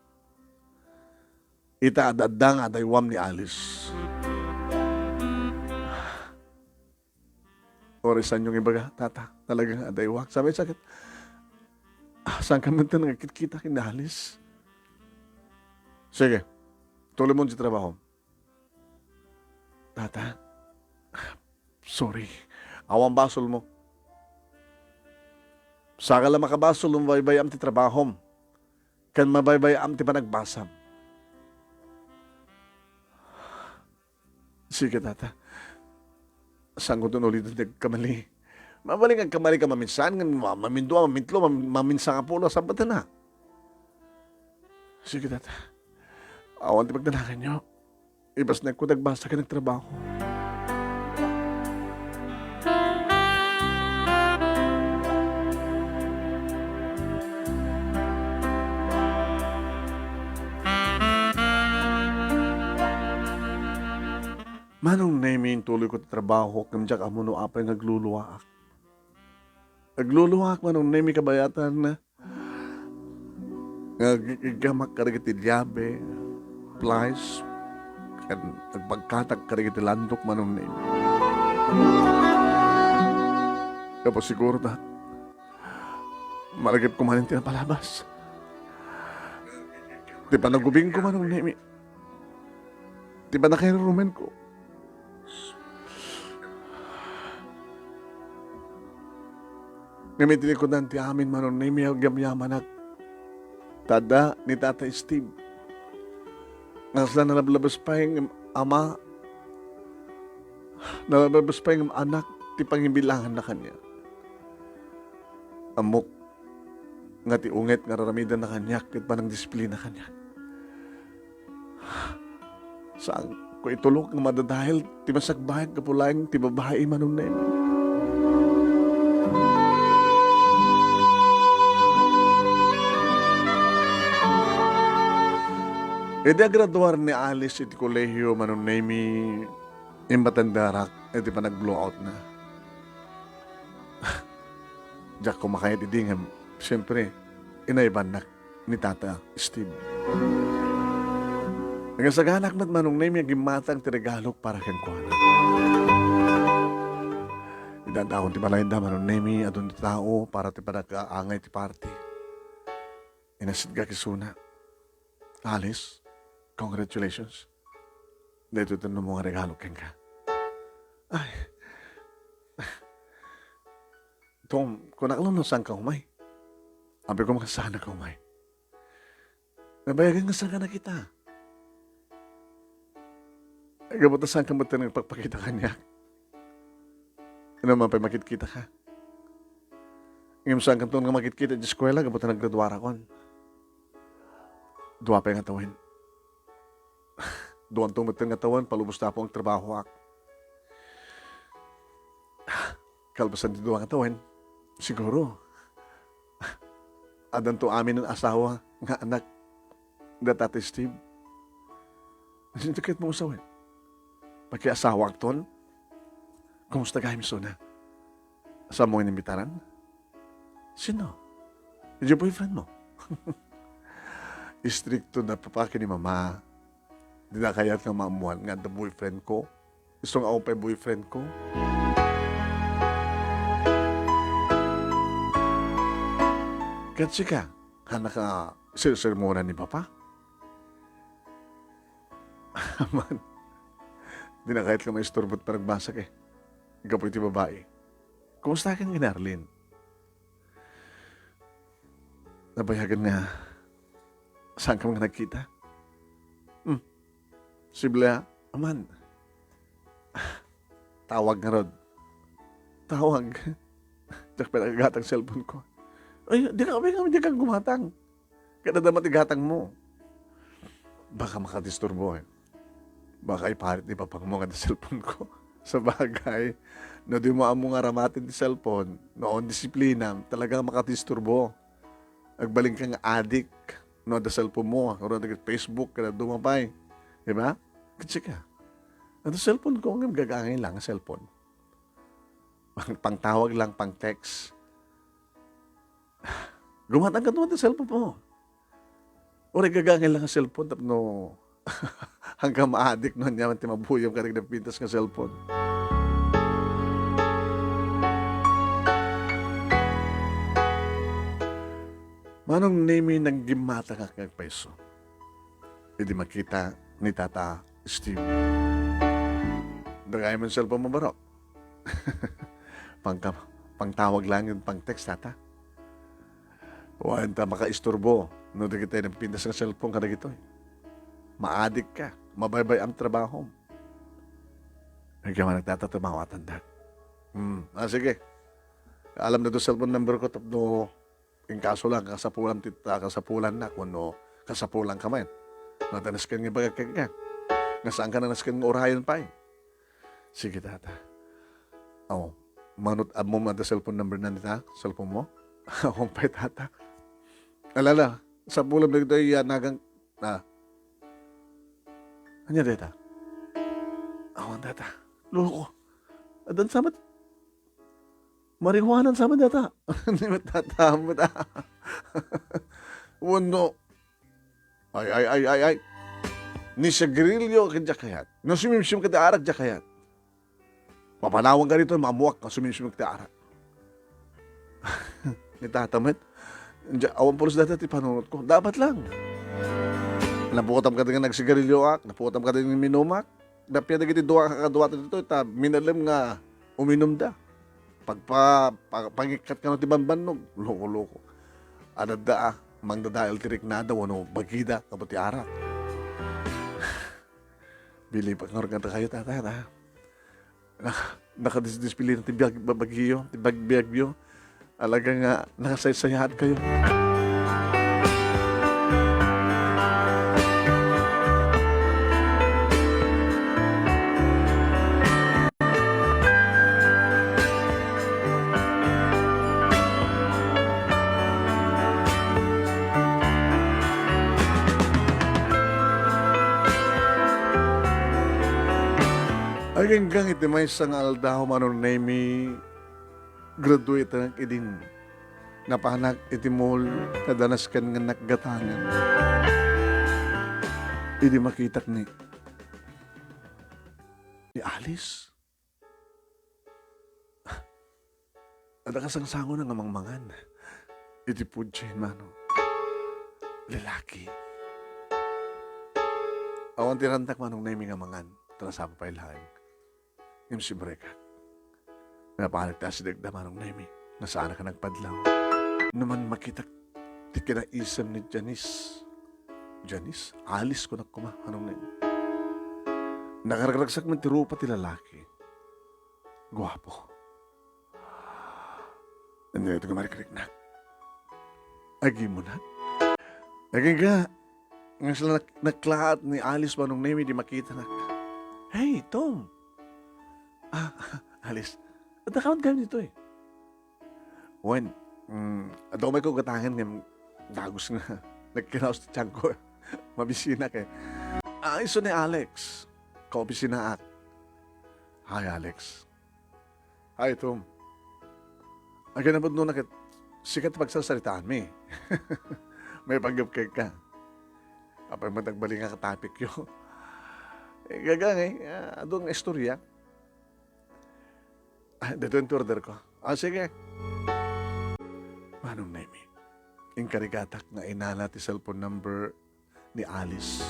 Ita adadda nga daywam ni Alice. Orisan yung ibaga, tata, talagang adaywak. Sabi sakit, saan ka man ito nagkikita kin Alice? Sige, tuloy mo si trabaho. Tata, sorry, awang basol mo. Saka lang makabasol ng baybayam ti trabahom. Kan mabaybayam ti panagbasam. Sige, tata. Saan ko doon ulit nagkamali? Mabaling ang kamali ka maminsan, mamindua, mamintlo, maminsan ka po lang sa bata na. Sige, tata. Awan ti pagdalakan nyo. Ibas na ko nagbasa ka ng trabaho. Manong naimin tuloy ko trabaho kamjak amuno apay nagluluwaak. Nagluluwaak manong naimi kabayatan na nagagamak karigiti liabe, plies, kan nagpagkatak karigiti landok manong naimi. Kapag siguro na malagip ko manin tinapalabas. Di pa nagubing ko manong naimi. Di pa nakairumen ko. Ngamitin ko nanti amin manon na imi yaman at tada ni Tata Steve. Ngasla nalablabas pa yung ama, nalablabas pa yung anak, ti pangimbilangan na kanya. Amok, nga ti unget nga raramidan na kanya, kit pa ng disiplina kanya. Saan ko itulok ng madadahil, ti masagbahay kapulayang ti babae manon na imi. Edi graduar ni Alice iti kolehiyo manon na imi imbatandarak edi pa nag-blowout na. Diyak kumakayat iti nga, siyempre, inaiban na ni Tata Steve. Nagasaganak mat manong na imi agimatang tiregalok para ken kuana. Idadakon ti malayda manon na imi adon ti tao para ti panagkaangay ti party. Inasidga kisuna. Alice, congratulations. Dito ito ng mga regalo keng ka. Ay, Tom, kung nakalam na saan ka umay. Abi ko makasana ka umay. Nabayagan nga saan ka na kita. Gabot na saan ka mo tayo nagpagpakita kanya. Ano man pa makikita ka. Ngayon saan ka ito nga makikita di eskwela, gabot na naggraduara ko. Dua pa yung atawin. Duwan tong matang atawan, palubos na po ang trabaho ak. Kalbasan di duwang atawan, siguro. Adan to amin ng asawa, nga anak, nga Tate Steve. Sintikit mo usawin. Pagki asawa ak ton, kumusta ka himso na? Asa mo inimbitaran? Sino? Yung boyfriend mo? Istrikto na papaki ni mama. Di na kaya't nga maamuhan nga the boyfriend ko. Gusto nga ako pa yung boyfriend ko. Katsi ka, hana ka sir-sermona ni papa? Man, di na kaya't ka maistorbot parang basak eh. Ikaw po iti babae. Kumusta kang ginarlin? Nabayagan nga, saan ka mga nagkita? Sibla, aman. Tawag nga rod. Tawag. Tsak pinagagatang cellphone ko. Ay, di na kami kang gumatang. Kada damat igatang mo. Baka makadisturbo eh. Baka iparit ni papang mo nga cellphone ko. Sa bagay, no di mo amo nga ramatin di cellphone, noon disiplina, talagang makadisturbo. Agbaling kang addict, no da cellphone mo, o Facebook, kada dumapay. Diba? Kasi ka. Ano cellphone ko, ang gagangin lang ang cellphone. Pangtawag lang, pang text. Gumatang ka naman ang cellphone mo. O gagangin lang ang cellphone, no, hanggang ma-addict nun, yaman timabuyam ka rin pintas ng cellphone. Manong name ng gimata ka kag peso. Hindi makita ni Tata Steve. Dagay mo cellphone mo barok. Pangtawag lang yun, pang text, Tata. Huwag ta makaisturbo. No, di kita pintas ng cellphone ka na gito. Ma-addict ka. Mabaybay ang trabaho. Hanggang man nagtatatrabaho at handa. Sige. Alam na doon cellphone number ko, tapno, yung kaso lang, kasapulan na, kuno, kasapulan ka man. Natanaskan nga bagay ka. Nasaan ka na naskan ng orayan pa eh. Sige, Tata. Manot mo man cellphone number na nita, cellphone mo. Akong pa Tata. Alala, sa bulan na ito nagang, ano Tata? Tata. Loko. Adan samat. Marihuanan sama Tata. Hindi mo Tata mo ta. Wano. Ay. Ni sa grilyo kadya kayat. No sumimsim ka arak dya kayat. Papanawang ka rito, mamuwak ka sumimsim ka arak. Ni tatamat. Awan pulos dati ti panunot ko. Dapat lang. Napukotam ka din nagsigarilyo ak. Napukotam ka din minumak. Dapya na giti duwa kakadua dito. Minalim nga uminom da. Pangikat ka no ti banbanog. Loko-loko. Ano da mangdadail tirik na daw, ano, bagida, kaputi arak. Bili pa nga kayo, Tata, na. Nakadispili na tibag babagyo, tibag-bagyo. Alaga nga, nakasaysayahan kayo. Ay hanggang iti may isang aldaw manon name graduate ng idin napanak iti mall kadanas kan nga nakgatangan. Idi makitak ni Alice. Ada kasangsango ng amangmangan. Iti pudjen mano. Lalaki. Awan tirantak manong name nga mangan. tara sa papailahan. Ngayon si Breka. Napahalag tayo si Dagda manong Nemi. Nasaan ka nagpadlaw? Naman makita ti kinaisam ni Janice. Janice? Alis ko na kuma. Anong Nemi? Nakaragsak man ti rupa ti lalaki. Guwapo. Ano ito ka marikrik na? Agi mo na? Agi ka. Ngayon sila naklaat ni Alice ba nung Nemi di makita na. Hey, Tom. Alice. At nakawad kami dito eh. When, ato may ko gatangan ng dagos nga. Nagkinaos ti tiyan ko. Mabisina kay. Iso ni Alex. Kaopisina at. Hi, Alex. Hi, Tom. Agad na ba doon nakit sikat pagsasalitaan mi? May panggap kay ka. Apay matagbali nga ka-topic yun. Gagang adong istorya. Dito yung order ko. Sige. Manong Nemi, yung karigatak na inala ti cellphone number ni Alice.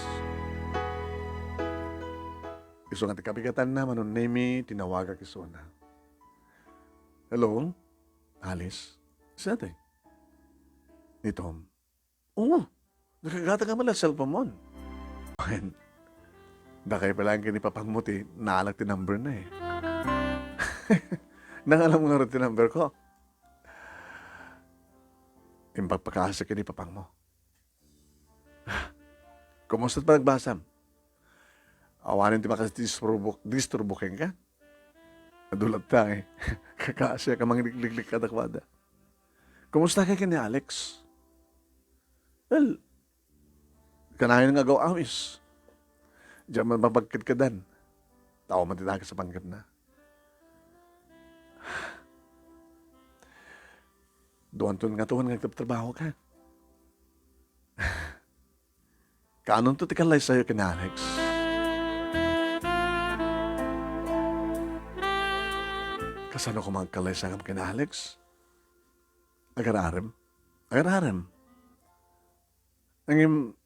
Iso nga ti kabigatan na, Manong Nemi, tinawaga kiso na. Hello? Alice? Saan tayo? Ni Tom. Oo. Nakagata ka mala cellphone mo. When, dakay pala ang kinipapangmuti, naalag ti number na eh. Nangalam mo nga rin ti number ko. Impagpakasa kinipapang mo. Kumusta't pa nagbasam? Awanin ti makasisturbukin ka? Nadulat ta eh. Kakasya ka mga liklik ka dakwada. Kumusta ka kini Alex? Well, kanahin nga gaw awis. Diyan man mabagkid ka dan. Tao man tinaga sa panggap na. Doon nga tuwan nga trabaho ka. Kanon to tikalay sa'yo kina Alex? Kasano ko magkalay sa kina Alex? Agararem? Agararem? Ang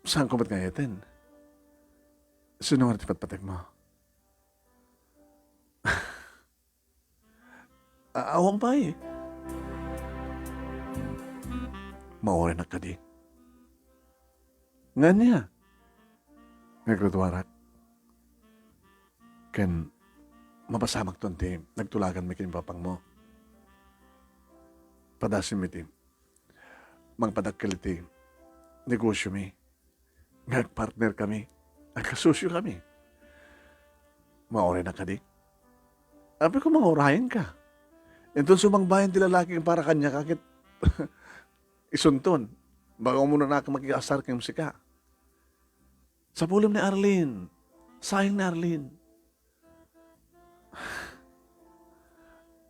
saan ko ba't ngayatin? Sino nga tipat-patek mo? Awang pa eh. Maore na ka di. Nga niya. Nagrodwarat. Ken, mapasamak ton ti, nagtulagan mi kinipapang mo. Padasin mi ti. Mangpadagkali ti. Negosyo mi. Nagpartner kami. Nagkasusyo kami. Maore na ka di. Api ko maurahin ka. Ito sumangbayan ti lalaki para kanya kakit isunton. Baka muna na ka mag-iasar kang musika. Sa pulim ni Arlene. Sayang ni Arlene.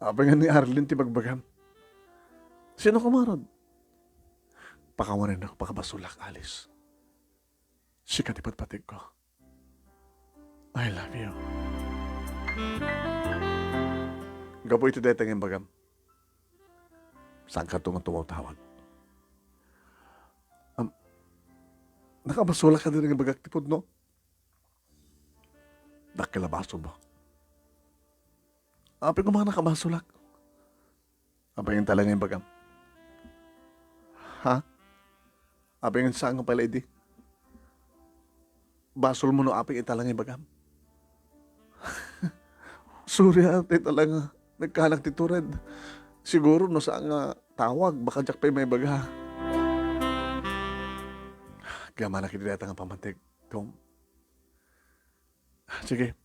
Apa nga ni Arlene ti bagbagam? Sino kumarod? Pakawanin ako pakabasulak, Alice. Sika ti patpatig ko. I love you. Gapo ito detang yung bagam. Saan ka tumutawag? Nakabasulak ka din ng bagak tipod, no? Nakilabaso mo. Api ko mga nakabasulak. Apa yung talaga yung bagam? Ha? Apa yung saan ka pala, edi? Basol mo no api yung talaga yung bagam? Surya, ate talaga. Nagkanak titured. Siguro no saan nga tawag, baka jak pa may baga. Kaya manakidilata nga pamantig, Tom. Sige.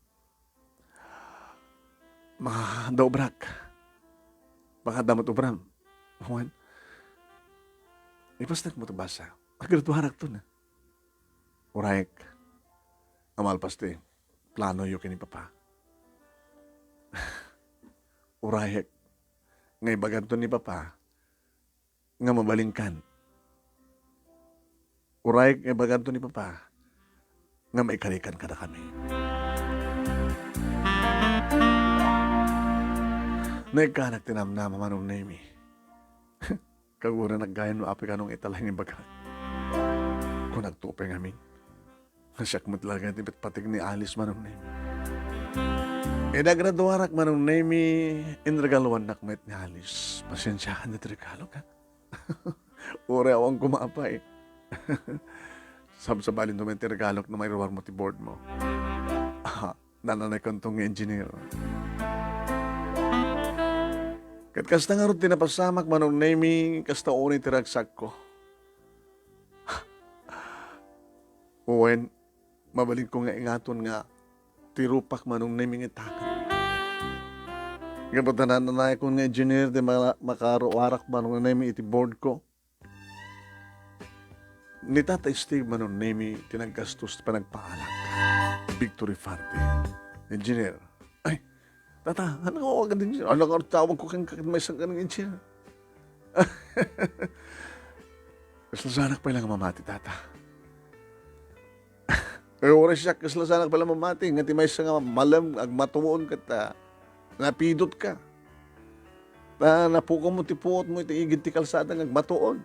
Mga daobrak. Baka damot ubram. Juan. Ipasnak mo ito basa. Agradwarak to na. Urayek. Amal paste. Plano yung kinipapa. Urayek. Ngay bagan to ni papa. Nga mabalingkan. Urayek ngay bagan to ni papa. Nga maikarikan ka na kami. Nagkanak tinamnama manong Nemi. Kagura naggayan mo api kanong italay ni baga. Kung nagtupay ngamin. Nasyak mo talaga ti patig ni Alice manong nemi. Nagraduarak manong nemi in regaluan nakmet ni Alice. Pasensyahan na ti regalo ka. Ure awang kumapay. Sa balin naman ti regalok na may ruwar mo ti board mo. Nananay kantong engineer. Kat kasta nga rin tinapasamak manong nemi kasta unin ti ragsak ko. Uwen, mabalik ko nga ingaton nga tirupak manong naming itakan. Kapag nananay ko nga engineer di makaruarak manong naming iti board ko. Ni Tata Steve manong naming tinaggastos pa nagpaalak. Victory Farte. Engineer. Ay, Tata, ano ko agad engineer? Ano ka tawag ko kang may isang kanang engineer? Kaslasanak pa lang mamati, Tata. Pero oras siya, kaslasanak pala mamati. Nga timay sa nga malam, ag matuon ka ta. Napidot ka. Napuko mo tipuot mo, itiigid ti kalsada ag matuon.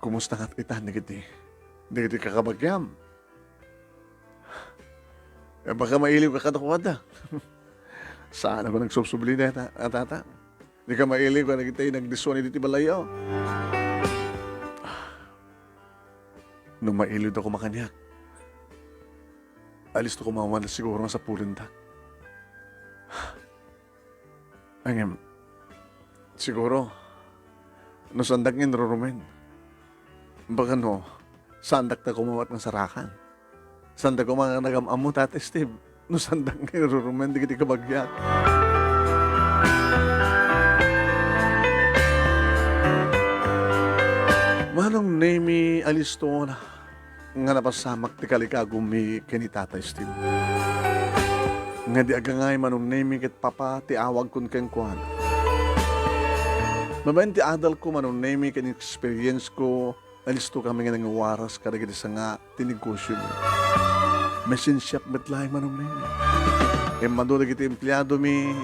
Kumusta nga itan, nagiti kakabagyam. Baka mailiw ka katakwada. Saan ako nagsusubli na, Tata? Di ka mailiw ka, nagdiswan iti balayaw. Nung mailid ako makanyak, alis to kumawala siguro nga sa pulindak. Angem, siguro, no sandak nga narurumen. Baka no, sandak na kumawat ng sarakan. Sandak ko mga nagamam mo, Tate Steve. No sandak nga narurumen, di kiti kabagyak. Manong nemi alis to na nga napasamak ti kalikagumi kini Tata Steve. Nga di agangay manong nemi ket papa ti awag kun ken kuan. Mabayan ti adal ko manong nemi ken experience ko alis to kami nga nangawaras kadagiti sa nga tinegosyo mo. Machine shop betlay manong nemi. Mando dagiti empleyado mi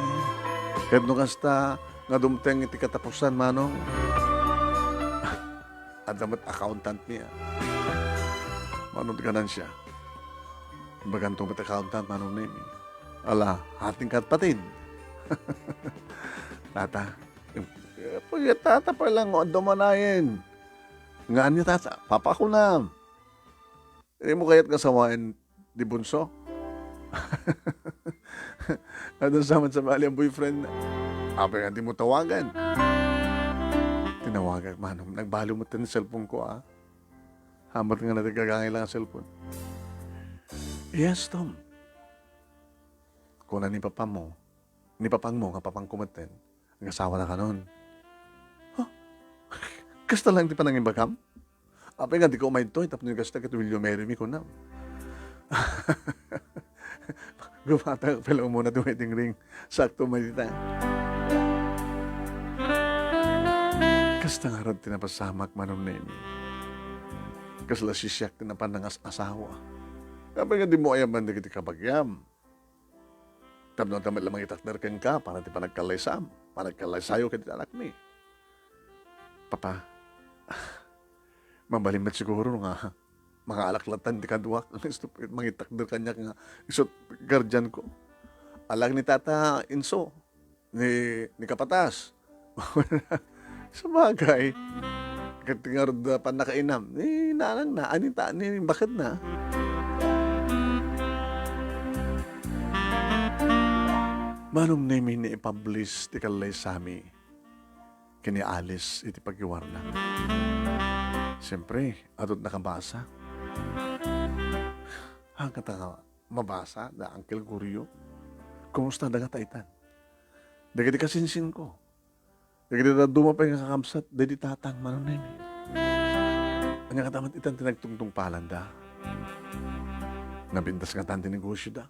ket no kasta nga dumteng iti katapusan manong. At damat accountant niya. Manong ganan siya. Bagantong mat accountant, manong name. Ala, ating katpatid. Tata, Tata pa lang, dumanayin. Nga niya, Tata, papa ko na. Hindi mo kaya't kasawain di bunso? At nasaman sa bali ang boyfriend na. Abay, hindi mo tawagan. Tinawagan, manong, nagbalo mo ito ng cellphone ko, ah. Hamat nga natin kagangay lang ang cellphone. Yes, Tom. Kung na ni papang mo, nga papang kumaten, ang asawa na ka nun. Huh? Kasta lang di pa nang imbagam? Apay nga, di ko umayin to, tapos nyo kasta ka, will you marry me ko na? Gumata ka pala muna the wedding ring. Sakto malita. Kasta nga rin tinapasamak manong nemi. Kasla sisyak tinapan ng asawa. Kapag nga di mo ayaman na kiti kabagyam. Tapos naman lamang itakder ken ka para di pa nagkalaysam. Para nagkalaysayo kiti anak mi. Papa, mabalimat siguro nga mga alaklatan di kaduwak. Mangitakder kanya nga isot guardian ko. Alag ni Tata Inso. Ni Kapatas. Sa bagay, katingar da pa nakainam, nanang na, anita, bakit na? Manong nemi ni ipublish ti kalay sami, kini Alice iti pagkiwarna. Siyempre, atot nakabasa. Hanggat nga mabasa, da Uncle Gurio, kumusta da nga taitan? Dagiti kasinsin ko. Dagiti na dumapay nga kakamsat, dadi tatang manong nemi. Ang nga katamat itan tinagtungtong palanda. Nabintas nga tanti negosyo da.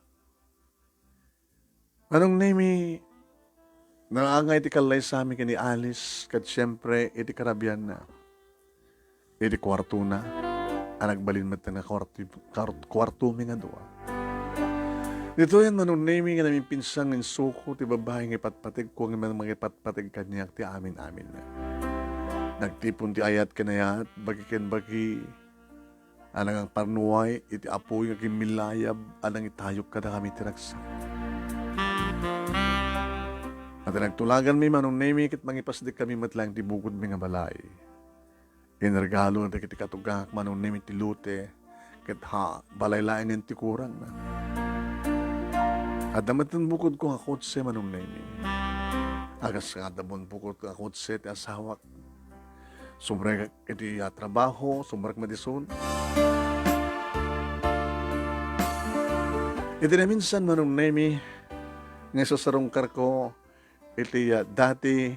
Manong nemi, nangangay iti kalay sa amin kini Alice, kat siyempre iti karabyan na. Iti kwarto na, anagbalin mat na kwarto mi nga doa. Dito yan manong nemi nga namin pinsang ng suko ti babae ng ipatpatig kung nga mga ipatpatig kanyak ti amin-amin na. Nagtipon ti ayat kanayat, bagi ken bagi, anang ang parnuay, iti apoy nga kimilayab, anang itayok kada kami tiragsak. At nagtulagan mi manong nemi, kit mangipasdik kami matlang ti bukod mi nga balay. Inargalo na kiti katugak, manong nemi ti lute, kit ha, balay laing ti kurang na. At damat bukod ko nga kotse manong nemi. Agas nga damon bukod ko nga kotse ti asawak. Sumrek iti trabaho, sumrek madison. Iti na minsan manong nemi, nga sasarongkar ko, iti dati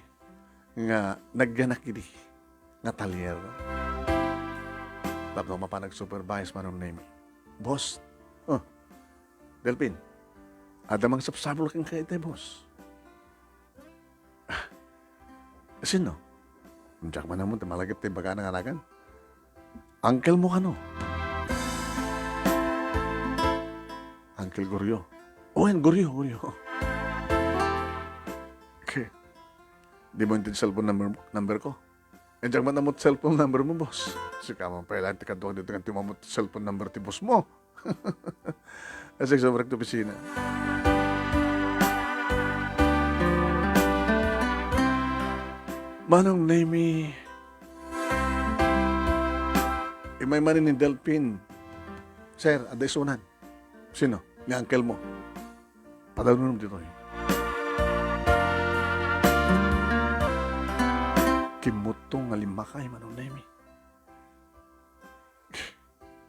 nga nagganak iti nga talyer. Tapos mapanag-supervise manong nemi. Boss, Delpin, adamang sapsabol kang kaitay, boss. Sino? Diyak man naman, malagip tayo baga ng anakan. Uncle mo ka no? Uncle Goryo. Yan, Goryo. Okay. Di mo yung cellphone number ko? Diyak man naman cellphone number mo, boss. Sika mo pa ilan, tikadwa dito nga timamot cellphone number ti boss mo. Kasi sobrang to pisina. Manong nemi, imay manin ni Delpin. Sir, aday sunan. Sino? Ni uncle mo. Padalunod dito eh. Kimutong nga limakay, manong nemi.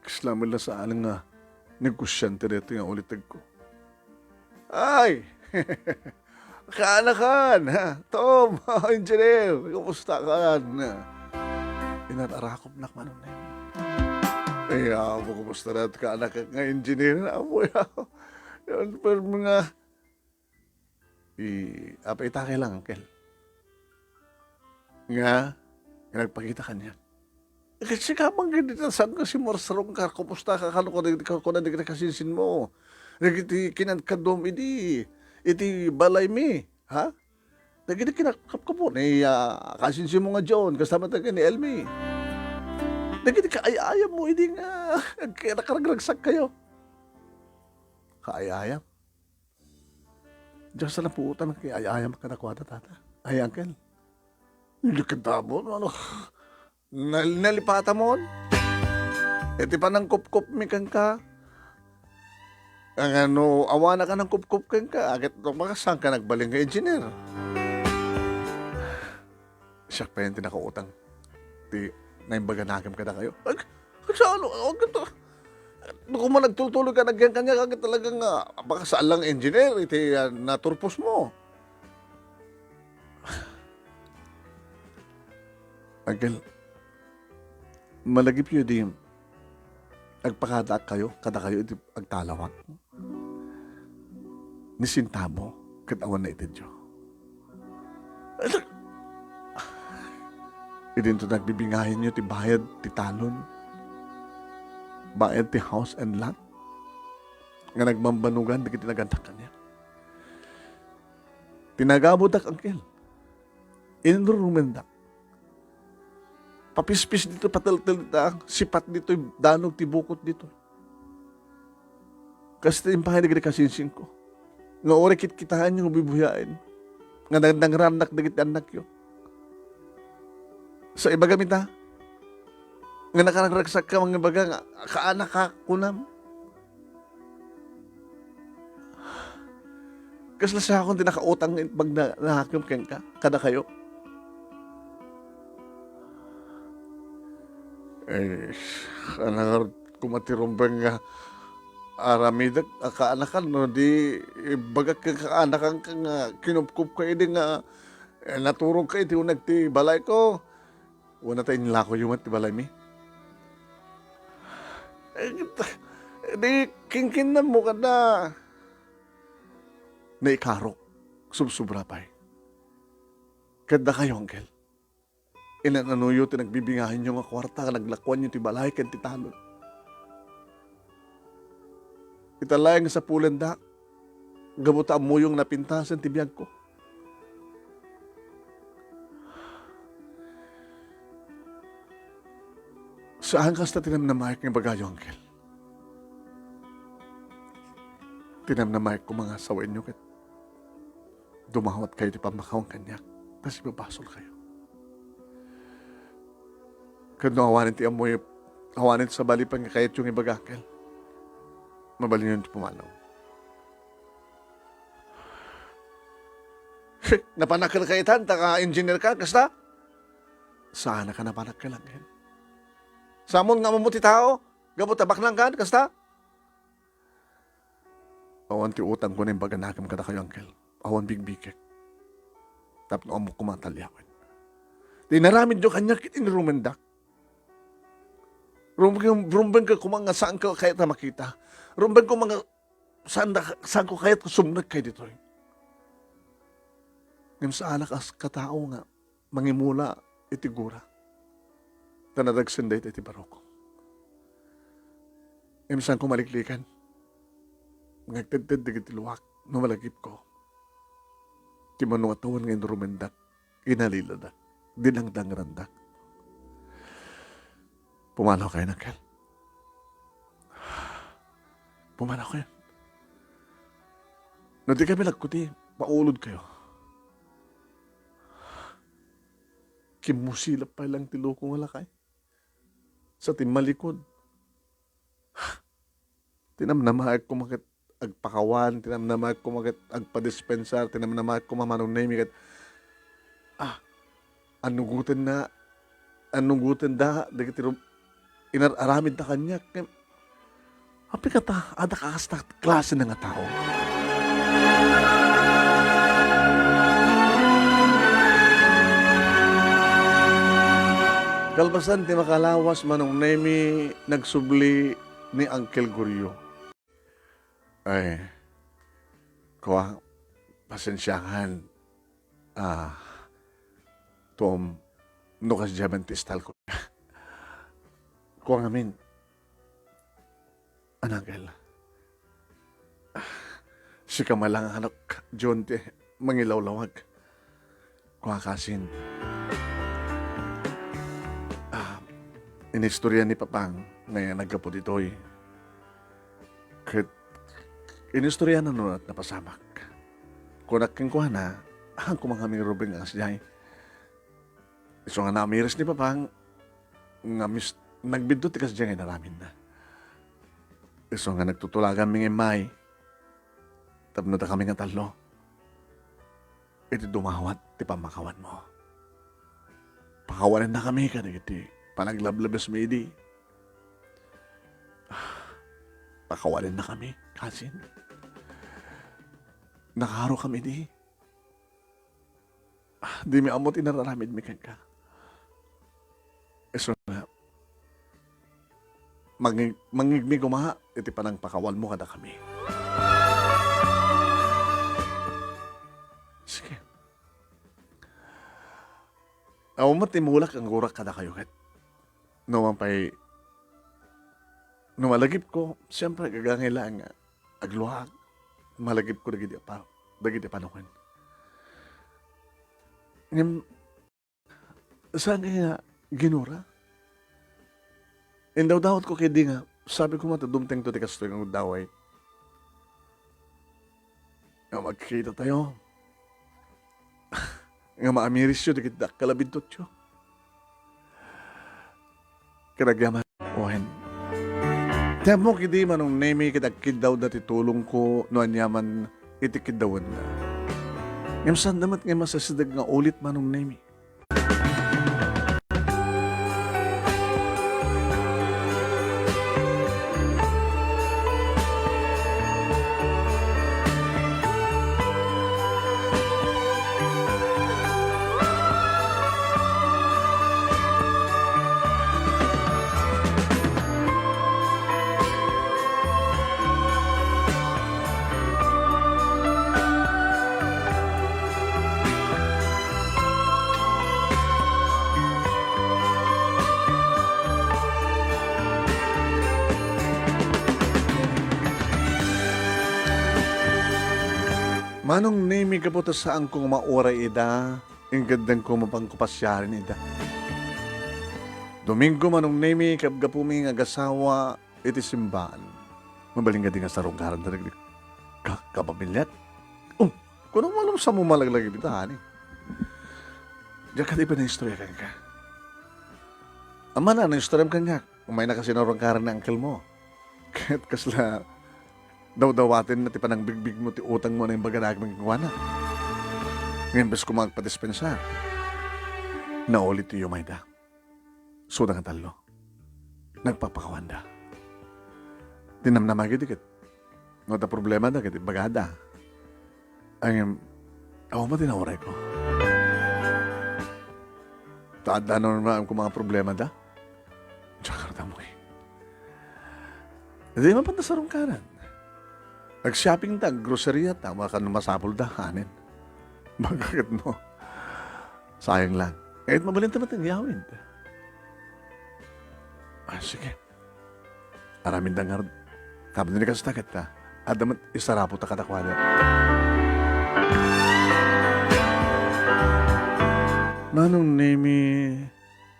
Kaslaman lang sa alang nga negosyante dito yung ulitag ko. Ay! Kaanakan, ha? Tom, engineer, kumusta ka? Inatarakop na manong nemi. Ay, ako, kumusta na kaanak nga engineer na ako. Yan, pero mga... Apa kay lang, uncle. Nga, nagpakita ka niya. Kasi kapag ganito, saan ka si Marsarong ka? Kumusta ka? Kano ko na di ka kasinsin mo? Nagiti kinadkadom, iti balay mi, ha? Nagiti kinakap ka po, kasinsin mo nga John, kasama tayo ni Elmi. Nagiti kaayayam mo, hindi nga, nakaragragsak kayo. Kaayayam? Diyan sa napuutan ng kaayayam ka nakwada, tata. Ay, uncle. Hindi ka tabo, ano? Nalipata mo? Iti pa ng kup-kup mi kang ka. Ang awa na ka ng kup-kup kang ka. Agad makasang ka nagbaling ka engineer. Siya pa yung tinakautang. Naimbaga nagam ka na kayo. Sa ano? Kung man nagtultuloy ka, nagyan kanya kagad talagang baka saan lang engineer, iti naturpos mo. Uncle, malagip yun di agpakada kayo, kada kayo iti agtalawak. Nisinta mo, katawan na iti Diyo. Idin to nagbibingahin nyo, ti bayad, ti talon. Bayad ti house and lot. Nga nagmambanugan, di kitinagantak kanya. Tinagabudak, uncle. Inrurumendak. Papispis dito, pataltal dito, sipat dito, danog, tibukot dito. Kasi timpahan na kasinsin ko. Nga ori kitahan yung bibuyain. Nga nangranak na anak yun. Sa iba gamit ha? Nga nakaragsak ka, mga baga, nga kaanak ka, kunam. Kasi sa akong tinakautang pag nahakim ka, kada kayo. Anak kumatirumbang nga aramidak kaanakan no di bagak kaanakan ka nga kinupkup ka idi nga naturong ka iti unag ti balay ko una tayo nilako yung ti balay mi di kingkin na mo ka na ikarok subsubra pa kada kayo uncle inananuyo ti nagbibingahin yung kwarta, naglakwan yung ti balay, kan ti talon. Italayang sa pulanda, gabuta mo yung napintasan ti biyag ko. Saan ka sa tinamnamayak ng bagayo, Angkel? Tinamnamayak ko mga asawa inyo kat dumawat kayo di pamakawang kanyak, tapos ibabasol kayo. Kano awanin ti amoy, awanin sa balipang kayat yung ibagakil. Mabalin yun pumanaw. Napanak ka na kayitan, taka-engineer ka, kasta? Sana ka napanak ka lang yan. Samon nga mamuti tao, gabot tabak lang ka, kasta? Awan ti utang ko na yung baganakam ka na kayo, Angkel. Awan bigbikik. Tapos no amok kumatalyawan. Di naramid yung kanya kiting rumendak. Rumban ka kumanga saan ka kaya na makita. Rumban ko mga saan ko kaya sumnag kayo dito. Ngayon sa alak as katao nga, mangimula itigura. Tanadagsanday iti baroko. Ngayon saan ko maliklikan. Ngagtadtad digit luwak, numalagip ko. Timanong atawan ngayon rumendak, inaliladak, dinangdang randak. Pumanaw kayo, Angkel. Pumanaw kayo. No di kami nagkuti, paulod kayo. Kimusilap pa lang tilo kong walakay. Sa timalikod. Tinamnamahag ko makit agpakawan, tinamnamahag ko makit agpadispensar, tinamnamahag ko mamanong name, anugutan da, dagitirum, inararamid na kanya. Api ka ta, ada ka kasta klase na nga tao. Kalbasan ti makalawas manong nemi nagsubli ni Uncle Guryo. Ay, kuha, pasensyahan. Tom, nukas diamantistal ko. Kuha ngamin, Anangkel, si kamalang anak, John, ti, mangilawlawag. Kuha kasin, inistorya ni Papang ngayon nagkapod ito'y. Inistorya na nun at napasamak. Kunak kang kuha na, ang kumangaming rubing ang siyay. Iso nga namiris ni Papang, nga nagbidot ikas diyang inaramin na. Iso nga nagtutulagan ming imay, tapno ta kami nga talo. Iti dumawat, ti pamakawan mo. Pakawalan na kami ka, iti panaglablabas may di. Pakawalan na kami, kasin. Nakaharo kami di. Di mi amot inararamid mi ka. Eso na, mangigmi gumaha, iti panang pakawal mo kada kami. Sige. Awamat imulak ang gurak kada kayo kat. Numalagip ko, siyempre gagangailangan nga, agluhag, malagip ko dagiti panukan. Saan kaya ginura? Indaw-dawat ko kaya di nga, sabi ko mata, dumteng to tikas to yung daway. Nga magkikita tayo. Nga maamiris yun, dikit kalabintot yun. Karagyaman, ohen. Tiyan mo kidi manong nemi kitagkid daw dati tulong ko no anyaman itikid dawan na. Ngam saan damat nga masasidag nga ulit manong nemi. Manong nemi ka po ta saan kong maura ida, ang gandang ko mapangkupasyarin ida. Domingo manong nemi kapgapumi nga gasawa iti simbahan. Mabaling ka di nga sarong karan talaga kapamilyat. Oh, kung malum sa mo malaglagi bitahan eh. Diyan ka di ba na istorya ka? Ama na istorya ka nga. Umay na kasi narong karan na uncle mo. Kahit kasla daw-dawatin na ti panang bigbig mo ti utang mo na yung baganag magkakawana. Ngayon bes ko magpadispensar. Naulit ti yumayda. Suda nga talo. Nagpapakawanda. Tinamnamagi dikit. No ta problema da kiti bagada. Ang ako mo tinawari ko. Taada na naman ko mga problema da. Tsaka mo eh. Hindi man pa nasarong karan. Nag-shopping ta, grocery ta, mga masapol da, hanin. Bakit no? Sayang lang. Kahit mabalin naman ang yawin. Sige. Aramin da nga. Kapag nila kasi takit ta, adamat isarapo ta katakwada. Manong nemi,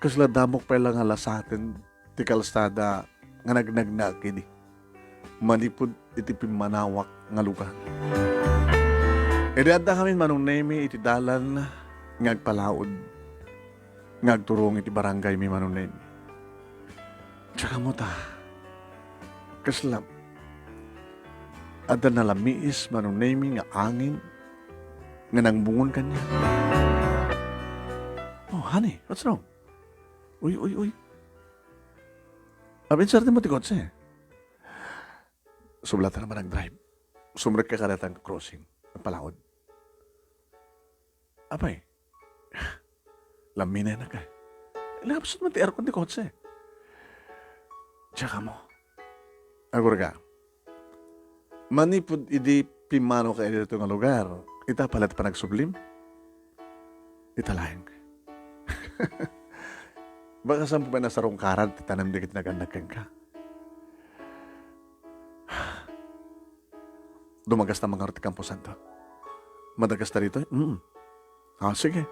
kasladamok pa lang hala sa atin, ti kalstada, nga nagnagnakid. Malipod iti pimanawak nga lugar. Iriadda kami manong nemi iti dalan ngagpalaod. Ngagturong iti barangay mi manong nemi. Tsaka mo ta. Kaslam. Ada nalamiis manong nemi nga angin nga nangbungon kanya. Oh, honey, what's wrong? Uy. Abin sartin mo ti kotse. Sublatan naman ang drive. Sumrek ka karatang crossing. Ang palaod. Apay. Laminay na ka. Lapsot mo ti aircon ti kotse. Tsaka mo. Agor ka. Manipod idi pimano ka dito nga lugar. Ita palat pa nagsublim. Italayang ka. Baka saan po ba nasa rongkaran titanam dikit nagandagan ka? Dumagas na mga Norte Campo Santo. Madagas na rito? Sige.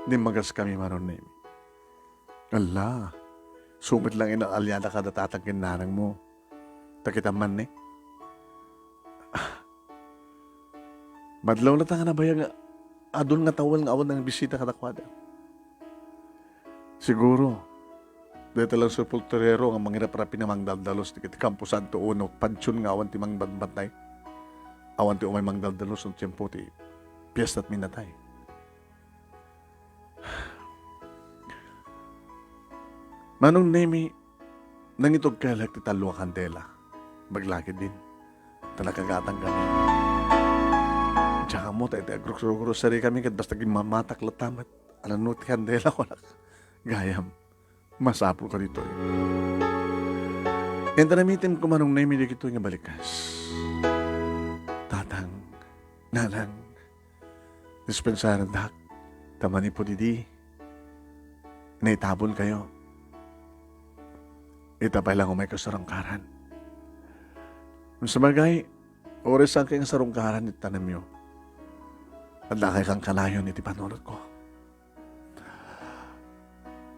Di magas kami maron nemi. Allah, sumit lang inaalyada ka datatangkin nanang mo. Takitaman ni. Madlaw na tanga na ba yung adon nga tawal nga awan ng bisita katakwada? Siguro, dito lang sa pulturero nga mangirap-rapi na mangdaldalos di kiti Campo Santo Uno, pansyon nga awan ti mangbatbatay. Awan ti umay mangdaldalos ng tiyempo ti piyesta't minatay. Manong nemi, nangitog kalag ti talwa kandela. Maglakid din. Talakagatang kami. Tsaka mo, tayo grocery kami kat basta gimamatak latamat. Alam no, ti kandela ko na. Gayam. Masapol ka dito. Yan tanamitin ko manong nemi di kito nga balikas. Tatang, nanang, dispensaran dak, tamani po didi, naitabon kayo. Itabay lang umay ka sarangkaran. Sa bagay, oras ang kayong sarangkaran itanam nyo. At lakay kang kalayon iti panulot ko.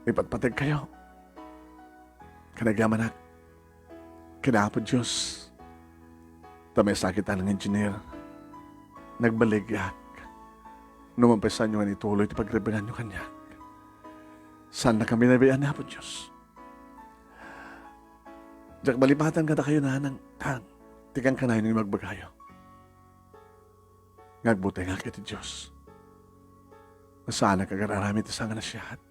Ipatpatid kayo. Kanagyaman kinapod Diyos. Tamay sakitan ng engineer. Nagbaligyak. Numampisan nyo nga ituloy iti pagrebangan nyo kanya. Saan na kami nabiyan na po Diyos? Diyak balipatan ka kayo na ng tang. Tikang kanayon ni magbagayo. Ngagbutay nga kiti Diyos. Nasaan na kagararami iti sanga na siyahat.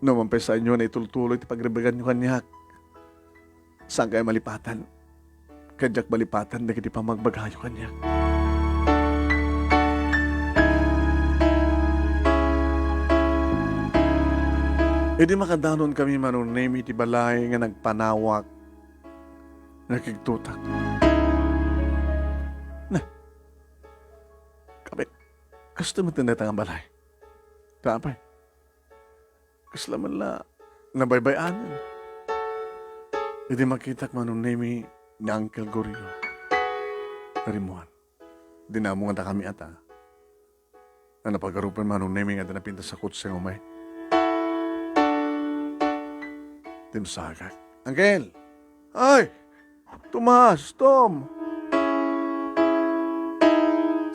Numampay sa inyo na itultuloy iti pagrebagan nyo kanyak. Saan kayo malipatan? Kadyak malipatan na kiti pa magbagayo kanyak. E di makadanon kami manunemi ti balay nga nagpanawak, nakigtutak. Na, kabe, kasto mo tinatang ang balay. Tapay, kaslaman la, nabaybayanan. E di makitak manunemi ni Uncle Gorio. Karimuan, Di na mo nga kami ata. Na napagarupan man nung naming at napinta sa kutsa ng umay. Tinusagak. Angel! Ay! Tomas! Tom!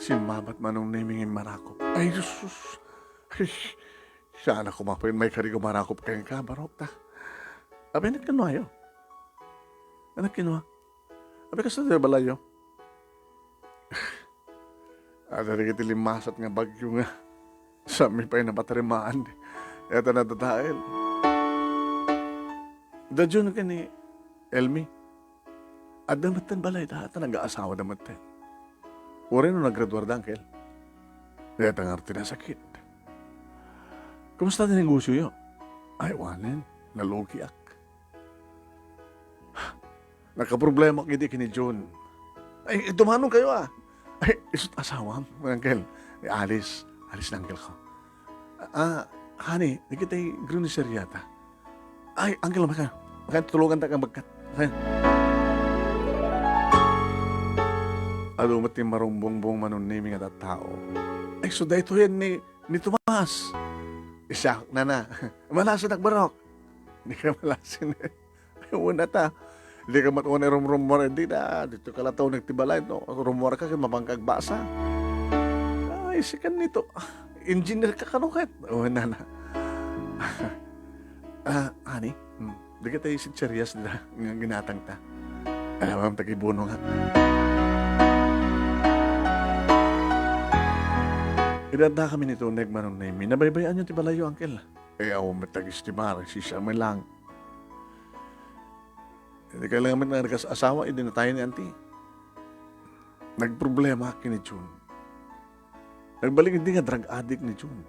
Si mamat man nung naming yung marakop. Ay, Jesus! Ay, sana kumapain may karigo marakop kayong kabarok ta. Abi, anak kinuha yun. Anak kinuha. Abi, kasi na balayo. Ada rin kiti limasat nga bagyo nga. Sa amin pa yung napatarimaan. Eto na dahil. Dadyo na ka ni Elmi. At damatan balay, dahata nag-aasawa damatan. Uri no naggraduar da, Angel. Kaya tangar sakit. Kumusta din ang negosyo yun? Ay, wanin. Nalugi ak. Nakaproblema kiti kini John. Ay, tumanong kayo ah. Ay, isot asawa mo, Angel. Alice. Alice na Angel ko. Honey, di kita yung grunisher yata. Ay, Angel, maka tutulungan ta kang bagkat. Okay. Alumat yung marumbong-bong manuniming at tao. Ay, so dahito yan ni Tomas. Isyak na. Malasin nagbarok. Hindi ka malasin eh. Ay, una ta. Hindi ka matuwa na rumor hindi na. Dito ka lataw nagtibalay. No? Rumor ka kaya mabangkag basa. Ay, sikan nito. Engineer ka kanukit. Una na. Honey, di ka tayo serious na ginatang ta. Alam mo, tagibuno nga. Idada kami nito, nagmanong namin. Nabaybayan yung tibalayo, Uncle. Kaya ako matag-istimar, siya may lang. Hindi kailangan na nag-asawa, hindi na tayo ni Auntie. Nagproblema kini June. Nagbalik hindi nga drug addict ni June.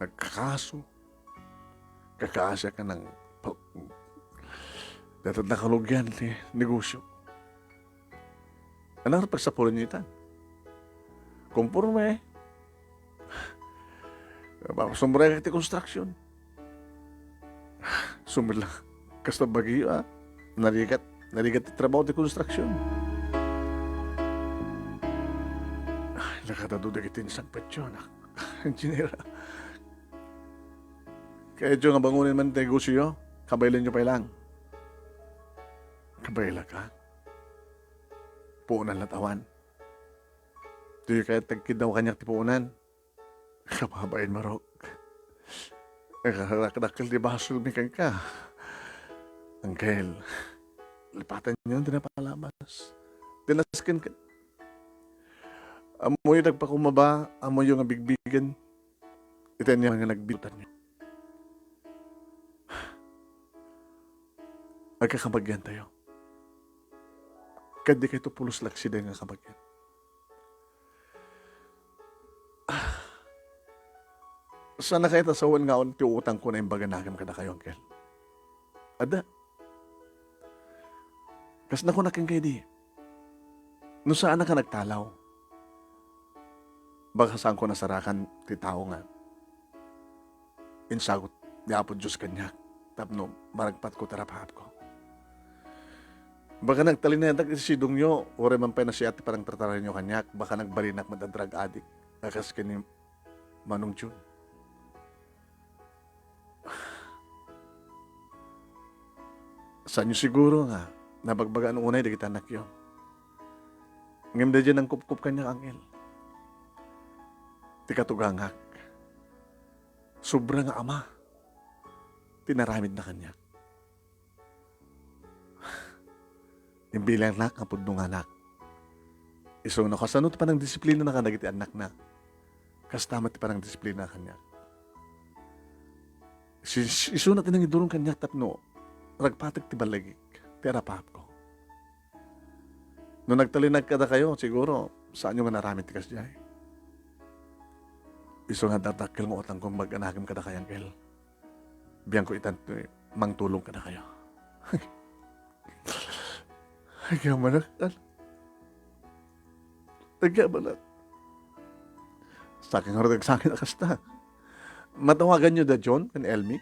Nagkakaso. Kakaasya ka ng datad na kalugyan ni negosyo. Ano pagsapulan niyo itan? Kumpurme. Sumbre ka ti construction. Sumila. Kasta bagyo Narigat ti trabaho ti construction. Nakataduda kitin sa petsyon. Engineer. Kaya dyo nga bangunin man negosyo, kabaylan nyo pa ilang. Kabayla ka. Puunan latawan. Di kaya tagkid daw kanyak ti puunan. Kababain marok. Nakarakadakil di basol mikan ka. Angel, lipatan nyo, di na palabas. Dinaskin ka. Amoy nagpakumaba, amoy yung bigbigan. Itan niya nga nagbitan nyo. Magkakabagyan tayo. Kadi kayo pulos laksida nga kabagyan. Sana kayo tasawan nga on tiutang ko na yung baga nagam kada kayo, Angel. Ada. Kas na ko naking kayo di. No saan na ka nagtalaw? Baka saan ko nasarakan ti tao nga. Insagot, diapod Diyos kanya. Tapno, maragpat ko tarapahap ko. Baka nagtalin na yung sidong nyo, ore man pa na siya at parang trataran nyo kanyak, baka nagbalinak madadrag addict. Kakas kini Manong June. Saan nyo siguro nga, nabagbagaan unay, di kita anak yun. Ngam da dyan ang kup-kup kanya, Angel. Di katugangak. Sobra nga ama. Tinaramid na kanya. Yung bilang anak, ang pudnong anak. Iso na kasano pa ng disiplina na kanagiti anak na. Kastamat pa ng disiplina kanya. Iso na tinang idurong kanya tapno. Ragpatag ti balagik. Tera pahap ko. Nung nagtalinag kada kayo, siguro, saan nyo nga naramid ti kasjay? Iso nga datakil mo otang kung mag-anagam kada kayang kel. Biyang ko itan, mangtulong kada kayo. Kaya manakal. Kaya manakal. Sa akin nga sa akin nakasta. Matawagan nyo da John, kan Elmi?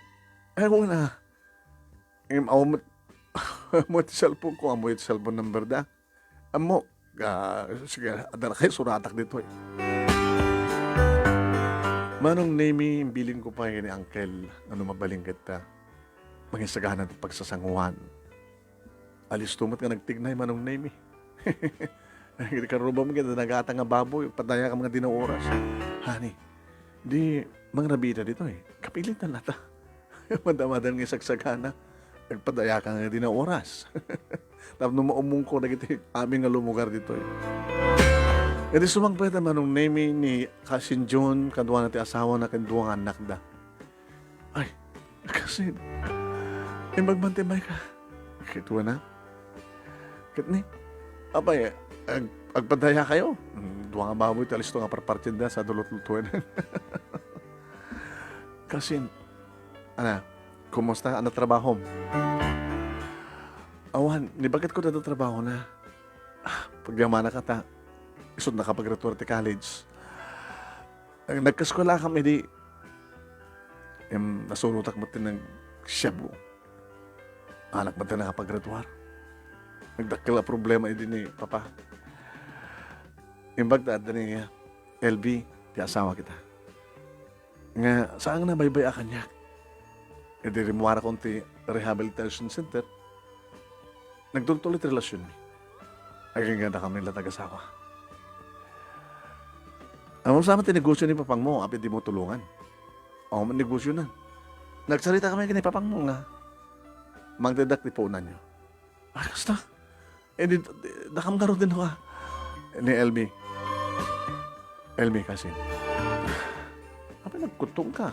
Ay, mo na. Amo ti cellphone ko, amo ti cellphone number da. Amo, Sige, adara kayo, suratak dito eh. Manong Nemi, bilin ko pa ni Uncle, ano mabaling kita. Mangisagahan natin pagsasanguhan. Alis tumot ka nagtignay, Manong Nemi. Hindi ka rubam kita, nagata nga baboy, pataya ka mga dinang oras. Hani, di, mga nabita dito eh. Kapilit na nata. Madamadan nga sagsagana. Nagpadaya ka nga dinang oras. Tapos nung maumong ko, nagiti aming nga lumugar dito eh. E di sumangpeta Manong Nemi ni Kasin John, kadwa natin asawa na kanduwang anak da. Ay, Kasin, magbantimay ka. Kituwa na. Kitni, apay, agpadaya kayo. Duwa nga baboy, talis to nga parpartin da sa dulot-lutuan. Kasin, kumusta? Ano trabaho? Awan, ni bakit ko na trabaho na? Pagyamana ka ta, isod nakapag-graduate college. Nagkaskwala kami di, nasunutak mo tin ng Cebu. Anak mo tin nakapag-graduate. Nagdakil na problema din ni Papa. Imbagdad ni LB, di asawa kita. Nga, saan na baybay akan niya? E di rimuara konti rehabilitation center. Nagtutulit relasyon ni. Ay ganda kami nila tag-asawa. Ang sama tinegosyo ni Papang mo, apit di mo tulungan. O, negosyo na. Nagsalita kami kini Papang mo nga. Magdadak di puunan nyo. Ay, kasta. Eh, nakam na rin din ako. Ni LB. LB kasi. Apa nagkutong ka?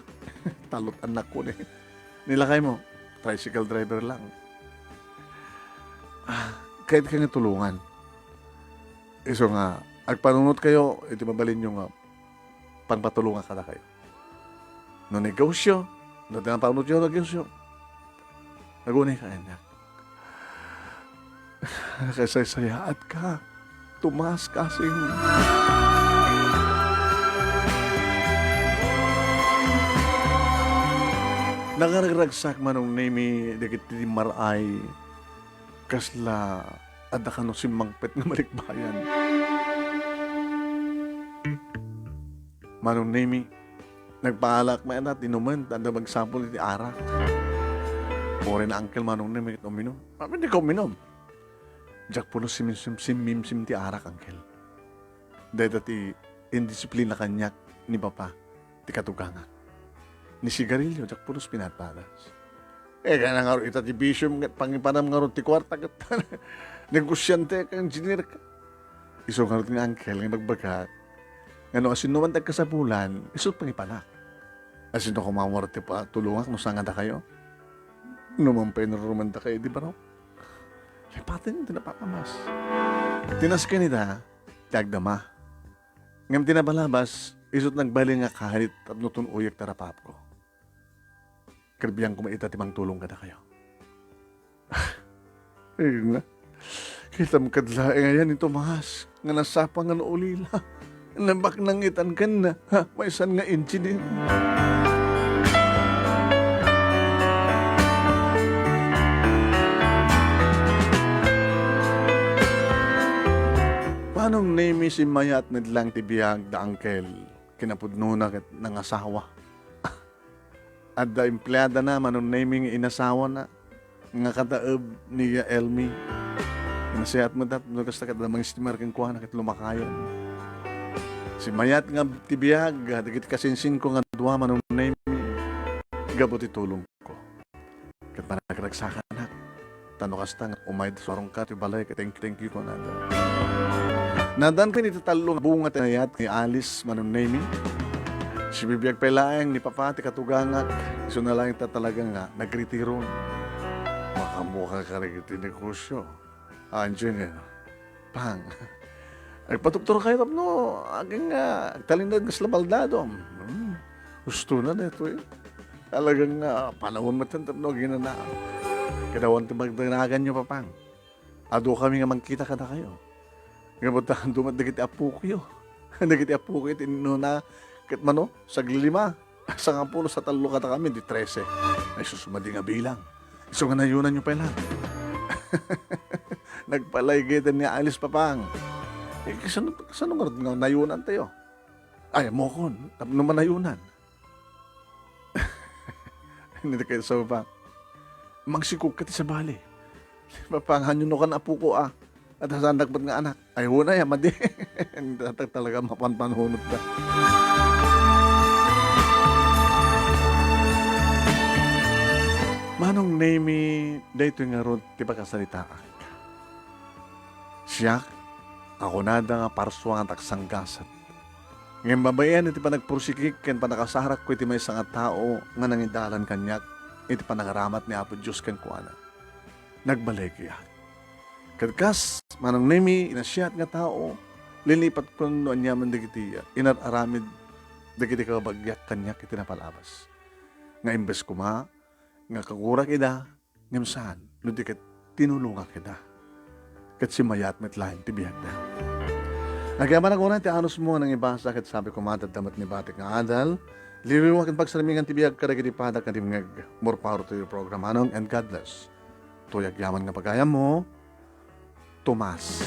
Talot anak ko ni. Nilakay mo, tricycle driver lang. Kahit ka nga tulungan. Iso nga, agpanunod kayo, iti mabalin nyo nga, pangpatulungan ka na kayo. No negosyo, no tinapanunod nyo negosyo, nagunay ka na. Kasaysayaat ka, tumas kasing. Nagaragsak Manong Nemi, dikit di maray, kasla, ada ka no simangpet nga malikbayan. Manong Nemi, nagpaalak may anak, dinuman, tanda magsampol iti arak. Ore na Uncle Manong Nemi, uminom. Hindi ka uminom. Diyak puno simimsim ti arak, Uncle. Dahil dati, indisiplina kanyak ni Papa, ti katugangan. Ni sigarilyo, diyak puno pinatpadas. Kaya nga nga ita ti bisyom, pangipanam nga ron ti kwarta, negosyante ka, engineer ka. Iso nga ron ti Uncle, nga magbagat. Nga no, asin naman ka sa bulan, iso pangipanak. Asin no kumamorte pa, tulungan, kung saan nga kayo. Naman pa inarumanda kayo, di ba raw? Lipatin yung tinapapamas. Tinas ka nita, tiyagdama. Ngam tinabalabas, isot nagbali nga kahit at nutun uyak tarapap ko. Karbiyan ko maita timang tulong ka na kayo. Ayun na. Kita mo kadla, ngayon ito mahas. Nga nasapa nga ulila. Nambak nang itan ka na. May isan nga engineer. Paanong name si Mayat nidlang tibiyag da Uncle? Kinapudno na kat ng asawa. At da empleyada na manong naming inasawa na. Nga kataob niya Elmi. Nasayat mo dat, nagkasta ka da mga istimar kang kuha na kat lumakayan. Si Mayat nga tibiyag, dagit kasinsin ko nga duwa manong naming. Gabuti tulong ko. Kat managraksakan na. Tano kasta nga umay sorong ka, tibalay ka, thank you ko na. Nadan ko nitatalong bunga tinayat ni Alice Manong Nemi. Si bibiyag pelaeng ni Papa ti katugangat. Iso na lang ita talaga nga nagretiro. Makamukha ka rin iti negosyo. Andiyan nga. Pang. Nagpatugturo kayo no. Aging nga. Talindad nga slabaldado. Gusto na nito eh. Talagang panahon matantap no. Ginana. Kadawan ti magdanagan nyo Papang. Ado kami nga magkita ka na kayo. Nga butahan dumat dagiti apo kayo. Dagiti apo kayo tinino na kit mano, saglilima. Sa nga puno sa talo kata kami, di 13. Ay susumadi nga bilang. Iso nga nayunan nyo pa lang. Nagpalay kita ni Alice Papang. Kasano nga nayunan tayo? Ay, mo kon, tapno manayunan. Hindi kayo sa baba. Magsikog ka ti sa bali. Papangan yun ka na po ko At hasandak ba't nga anak? Ay, huna yan, madi. Hindi talaga mapanpanhunod ka. Manong name dayto nga ron, ti pagkasalita ka. Siya, ako nada nga parswa nga taksanggasat. Ngayon babayan, iti pa nagpursikik, ken pa nakasarak ko iti may nga tao nga nangidalan kanyak, iti pa nangaramat ni Apo Diyos ken kuana. Nagbalay kaya. Kadkas, manong nemi, inasyat nga tao, lilipat ko no anyaman digiti, inararamid digiti kabagyak kanyak iti napalabas. Nga imbes kuma, nga kagura kita, ngam saan, ludikat tinulunga kita. Kat si mayat metlahin tibiyag na. Nagyaman ako na ti anos mo nang ibasa kat sabi ko matadamat ni batik nga adal, liwiwak at pagsalamingan tibiyag karagiti padak na timngag more power to your program anong and God bless. Tuyag yaman nga pagayam mo, Tomas.